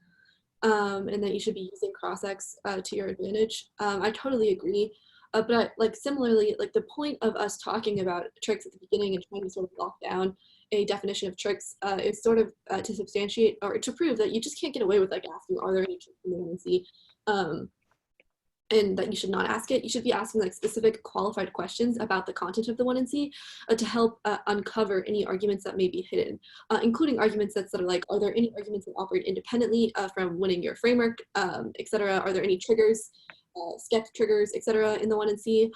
and that you should be using cross-X to your advantage. I totally agree. But like similarly, like the point of us talking about tricks at the beginning and trying to sort of lock down a definition of tricks is sort of to substantiate or to prove that you just can't get away with like asking, are there any tricks in the ONC? And that you should not ask it. You should be asking like specific qualified questions about the content of the 1NC to help uncover any arguments that may be hidden, including arguments that are like, are there any arguments that operate independently from winning your framework, etc.? Are there any triggers, sketch triggers, etc. in the 1NC?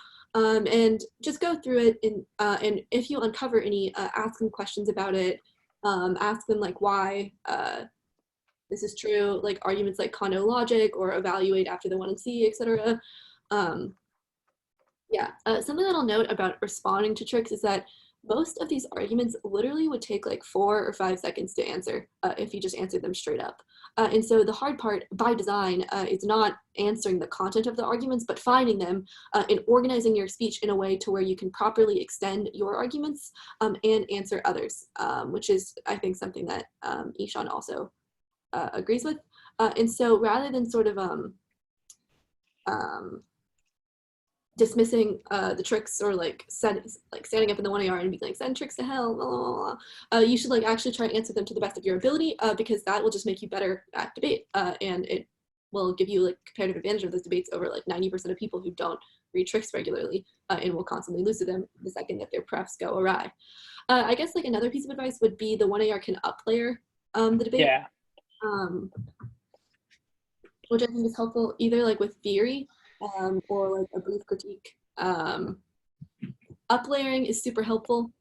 And just go through it, and if you uncover any, ask them questions about it. Ask them like why this is true, like arguments like Kondo logic or evaluate after the 1NC, etc. Something that I'll note about responding to tricks is that most of these arguments literally would take like 4 or 5 seconds to answer if you just answered them straight up. And so the hard part by design is not answering the content of the arguments, but finding them and organizing your speech in a way to where you can properly extend your arguments and answer others, which is, I think, something that Ishan also agrees with. And so rather than sort of dismissing the tricks or like standing up in the 1AR and being like, send tricks to hell, blah, blah, blah, you should like actually try to answer them to the best of your ability because that will just make you better at debate and it will give you like comparative advantage of those debates over like 90% of people who don't read tricks regularly and will constantly lose to them the second that their prefs go awry. I guess like another piece of advice would be the 1AR can up layer the debate. Yeah. Which I think is helpful either like with theory or like a brief critique. Up layering is super helpful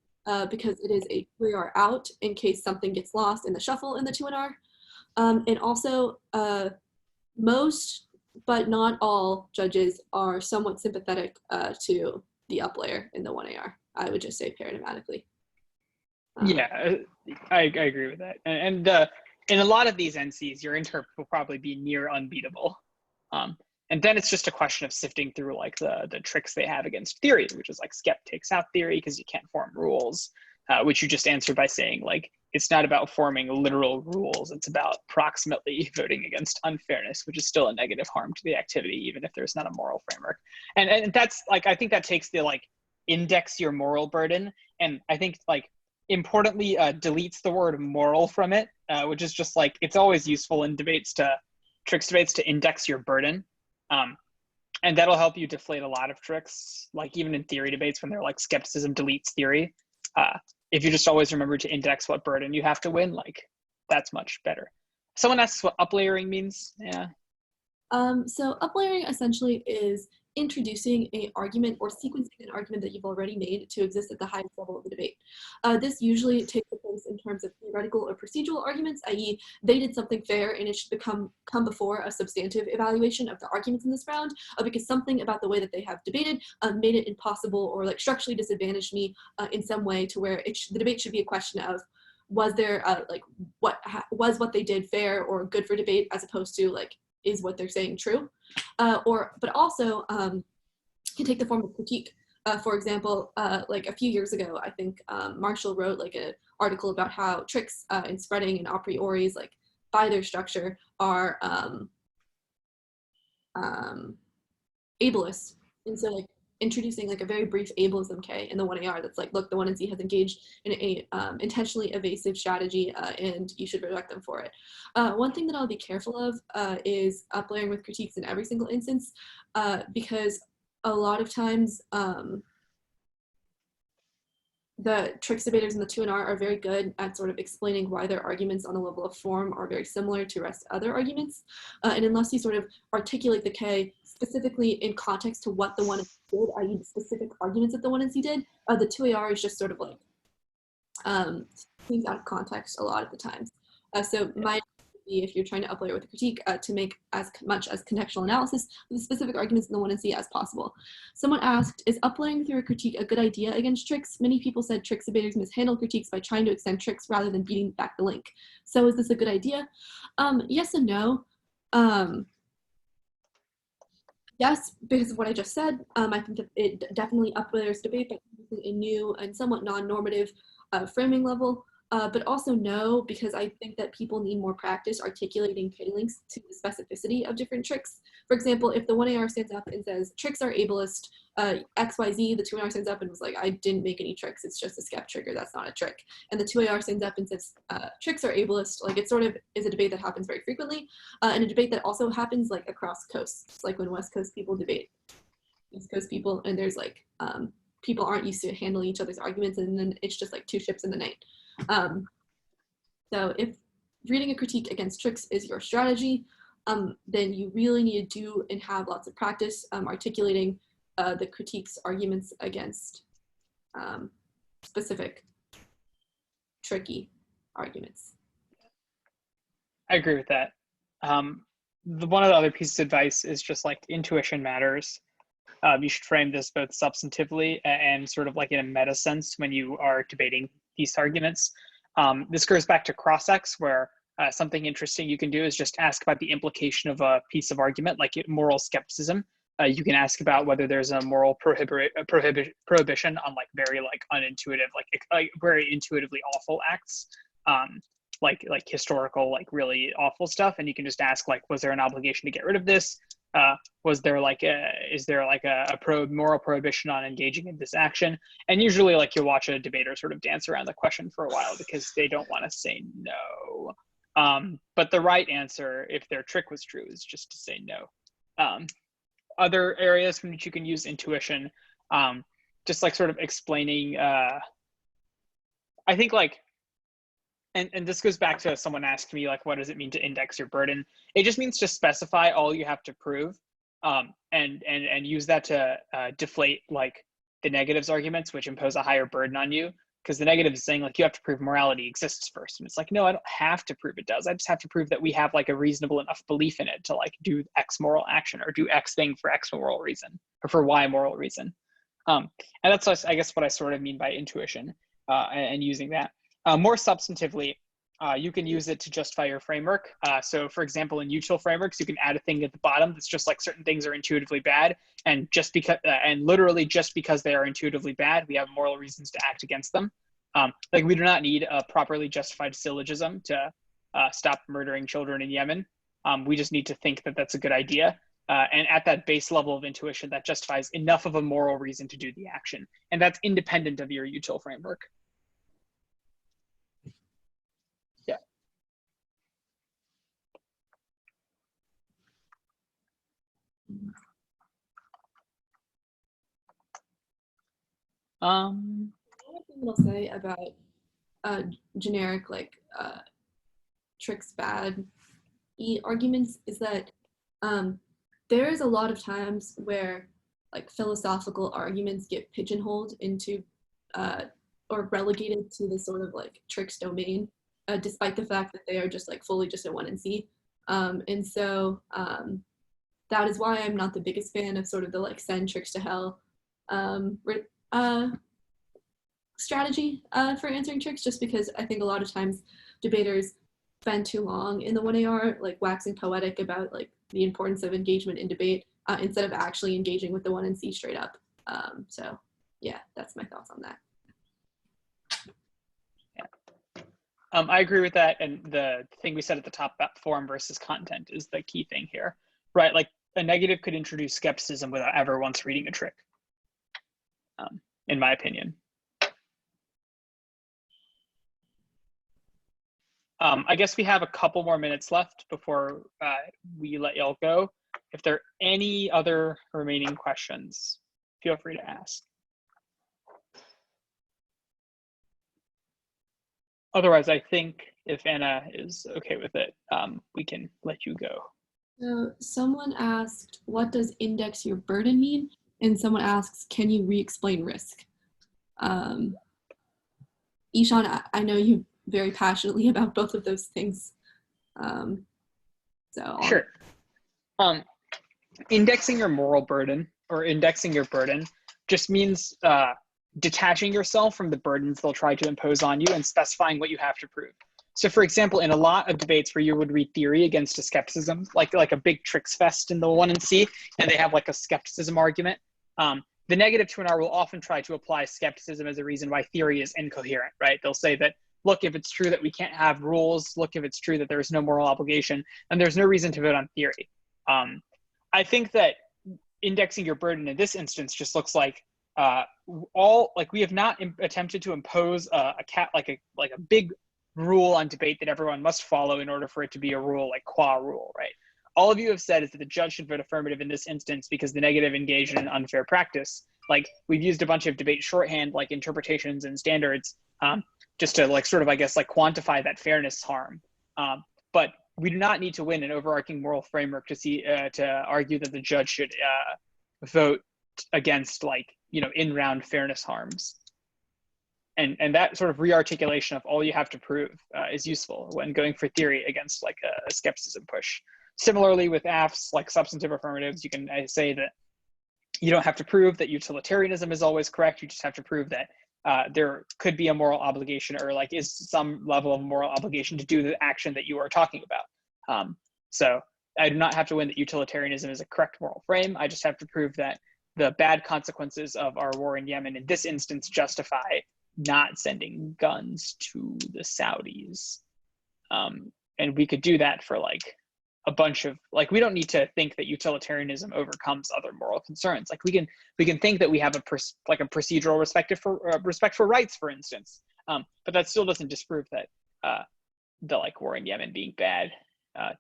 because it is a 3R out in case something gets lost in the shuffle in the 2NR. And also most, but not all judges are somewhat sympathetic to the up layer in the 1AR. I would just say paradigmatically. Yeah, I agree with that. And in a lot of these NCs, your interp will probably be near unbeatable. And then it's just a question of sifting through like the tricks they have against theory, which is like Skep takes out theory because you can't form rules, which you just answered by saying like, it's not about forming literal rules. It's about proximately voting against unfairness, which is still a negative harm to the activity, even if there's not a moral framework. And that's like, I think that takes the like index your moral burden. And I think like importantly deletes the word moral from it, which is just like, it's always useful in tricks debates to index your burden. And that'll help you deflate a lot of tricks, like even in theory debates when they're like skepticism deletes theory. If you just always remember to index what burden you have to win, like that's much better. Someone asks what uplayering means. Yeah. So uplayering essentially is introducing an argument or sequencing an argument that you've already made to exist at the highest level of the debate. This usually takes place in terms of theoretical or procedural arguments, i.e. they did something fair and it should come before a substantive evaluation of the arguments in this round because something about the way that they have debated made it impossible or like structurally disadvantaged me in some way to where the debate should be a question of was there what they did fair or good for debate, as opposed to like, is what they're saying true? But also can take the form of critique. For example, like a few years ago, I think Marshall wrote like an article about how tricks in spreading and a prioris, like by their structure, are ableist. And so like introducing like a very brief ableism K in the 1AR that's like, look, the 1NC has engaged in a intentionally evasive strategy and you should reject them for it. One thing that I'll be careful of is uplayering with critiques in every single instance, because a lot of times the tricks debaters in the 2NR are very good at sort of explaining why their arguments on the level of form are very similar to rest other arguments. And unless you sort of articulate the K specifically in context to what the 1NC did, i.e. the specific arguments that the 1NC did, the 2AR is just sort of like things out of context a lot of the times. So my if you're trying to uplayer with a critique, to make as much as contextual analysis of the specific arguments in the 1NC as possible. Someone asked, is uplayering through a critique a good idea against tricks? Many people said tricks debaters mishandle critiques by trying to extend tricks rather than beating back the link. So is this a good idea? Yes and no. Yes, because of what I just said. I think that it definitely uplayers debate by using a new and somewhat non-normative framing level. But also no, because I think that people need more practice articulating K-links to the specificity of different tricks. For example, if the 1AR stands up and says, tricks are ableist, XYZ, the 2AR stands up and was like, I didn't make any tricks, it's just a skep trigger, that's not a trick. And the 2AR stands up and says, tricks are ableist, like it sort of is a debate that happens very frequently, and a debate that also happens like across coasts, like when West Coast people debate East Coast people, and there's like, people aren't used to handling each other's arguments, and then it's just like two ships in the night. So if reading a critique against tricks is your strategy, then you really need to do and have lots of practice articulating the critique's arguments against specific tricky arguments. I agree with that. One of the other pieces of advice is just like intuition matters. You should frame this both substantively and sort of like in a meta sense when you are debating these arguments. This goes back to cross-ex, where something interesting you can do is just ask about the implication of a piece of argument, like moral skepticism. You can ask about whether there's a moral prohibition on like very like unintuitive, like very intuitively awful acts, like historical, like really awful stuff. And you can just ask like, was there an obligation to get rid of this? Was there like is there like a moral prohibition on engaging in this action? And usually like you'll watch a debater sort of dance around the question for a while because they don't want to say no. But the right answer, if their trick was true, is just to say no. Other areas from which you can use intuition, just like sort of explaining, I think like, and this goes back to someone asked me, like, what does it mean to index your burden? It just means to specify all you have to prove, and use that to deflate like the negatives arguments, which impose a higher burden on you. Because the negative is saying like you have to prove morality exists first, and it's like, no, I don't have to prove it does. I just have to prove that we have like a reasonable enough belief in it to like do X moral action or do X thing for X moral reason or for Y moral reason. And that's I guess what I sort of mean by intuition and using that. More substantively, you can use it to justify your framework. So for example, in util frameworks, you can add a thing at the bottom that's just like certain things are intuitively bad. And just because, and literally just because they are intuitively bad, we have moral reasons to act against them. Like we do not need a properly justified syllogism to stop murdering children in Yemen. We just need to think that that's a good idea. And at that base level of intuition, that justifies enough of a moral reason to do the action. And that's independent of your util framework. Yeah. One thing I'll say about generic like tricks bad arguments is that there is a lot of times where like philosophical arguments get pigeonholed into or relegated to this sort of like tricks domain, despite the fact that they are just like fully just a 1NC. And so that is why I'm not the biggest fan of sort of the like send tricks to hell strategy for answering tricks, just because I think a lot of times debaters spend too long in the 1AR, like waxing poetic about like the importance of engagement in debate instead of actually engaging with the 1NC straight up. So yeah, that's my thoughts on that. I agree with that, and the thing we said at the top about form versus content is the key thing here, right? Like a negative could introduce skepticism without ever once reading a trick, in my opinion. I guess we have a couple more minutes left before we let y'all go. If there are any other remaining questions, feel free to ask. Otherwise, I think if Anna is okay with it, we can let you go. So someone asked, what does index your burden mean? And someone asks, can you re-explain risk? Ishan, I know you very passionately about both of those things. Sure. Indexing your moral burden or indexing your burden just means detaching yourself from the burdens they'll try to impose on you and specifying what you have to prove. So for example, in a lot of debates where you would read theory against a skepticism, like a big tricks fest in the 1NC, and they have like a skepticism argument, the negative 2NR will often try to apply skepticism as a reason why theory is incoherent, right? They'll say that, look, if it's true that we can't have rules, look, if it's true that there is no moral obligation, then there's no reason to vote on theory. I think that indexing your burden in this instance just looks like we have not attempted to impose a big rule on debate that everyone must follow in order for it to be a rule, like qua rule, right? All of you have said is that the judge should vote affirmative in this instance because the negative engaged in an unfair practice. Like we've used a bunch of debate shorthand, like interpretations and standards, just to like sort of, I guess, like quantify that fairness harm. But we do not need to win an overarching moral framework to argue that the judge should vote against like, in-round fairness harms. And that sort of rearticulation of all you have to prove is useful when going for theory against like a skepticism push. Similarly with AFs, like substantive affirmatives, you can say that you don't have to prove that utilitarianism is always correct. You just have to prove that there could be a moral obligation or like is some level of moral obligation to do the action that you are talking about. So I do not have to win that utilitarianism is a correct moral frame. I just have to prove that the bad consequences of our war in Yemen in this instance justify not sending guns to the Saudis. And we could do that for like a bunch of, like, we don't need to think that utilitarianism overcomes other moral concerns. Like we can think that we have a procedural respect for rights, for instance. But that still doesn't disprove that the like war in Yemen being bad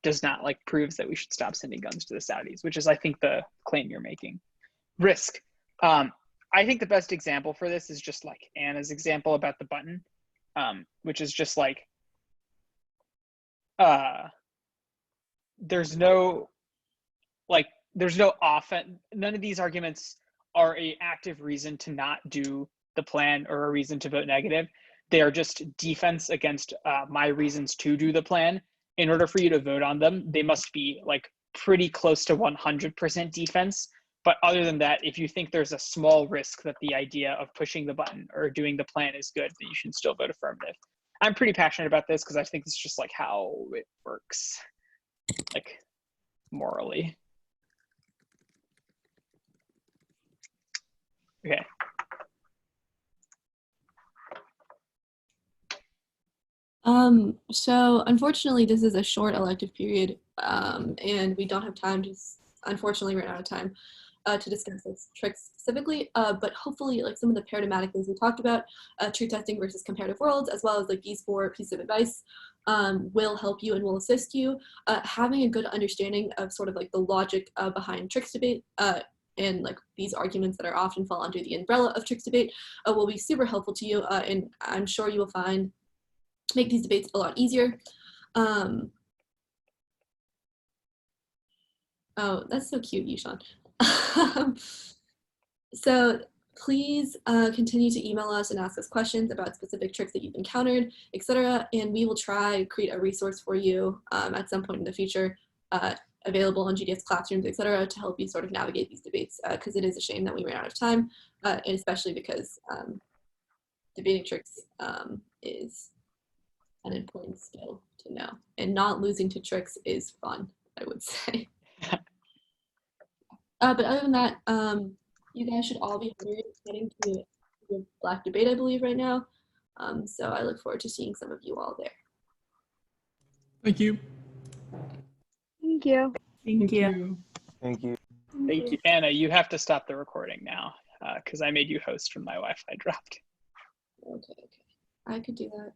does not like proves that we should stop sending guns to the Saudis, which is I think the claim you're making. Risk. I think the best example for this is just like Anna's example about the button, which is just like there's no offense. None of these arguments are a active reason to not do the plan or a reason to vote negative. They are just defense against my reasons to do the plan. In order for you to vote on them, they must be like pretty close to 100% defense. But other than that, if you think there's a small risk that the idea of pushing the button or doing the plan is good, then you should still vote affirmative. I'm pretty passionate about this because I think it's just like how it works, like morally. Okay. So unfortunately, this is a short elective period, and we don't have time to, unfortunately, ran out of time to discuss this trick specifically, but hopefully like some of the paradigmatic things we talked about, truth testing versus comparative worlds, as well as like these 4 pieces of advice will help you and will assist you. Having a good understanding of sort of like the logic behind tricks debate and like these arguments that are often fall under the umbrella of tricks debate will be super helpful to you, and I'm sure you will find make these debates a lot easier. Oh, that's so cute, Ishan. So please continue to email us and ask us questions about specific tricks that you've encountered, etc. And we will try to create a resource for you at some point in the future, available on GDS classrooms, etc., to help you sort of navigate these debates, because it is a shame that we ran out of time, and especially because debating tricks is an important skill to know. And not losing to tricks is fun, I would say. But other than that, you guys should all be heading to the Black debate, I believe, right now. So I look forward to seeing some of you all there. Thank you. Thank you. Thank you. Thank you. Thank you. Anna, you have to stop the recording now because I made you host when my Wi-Fi dropped. Okay. I could do that.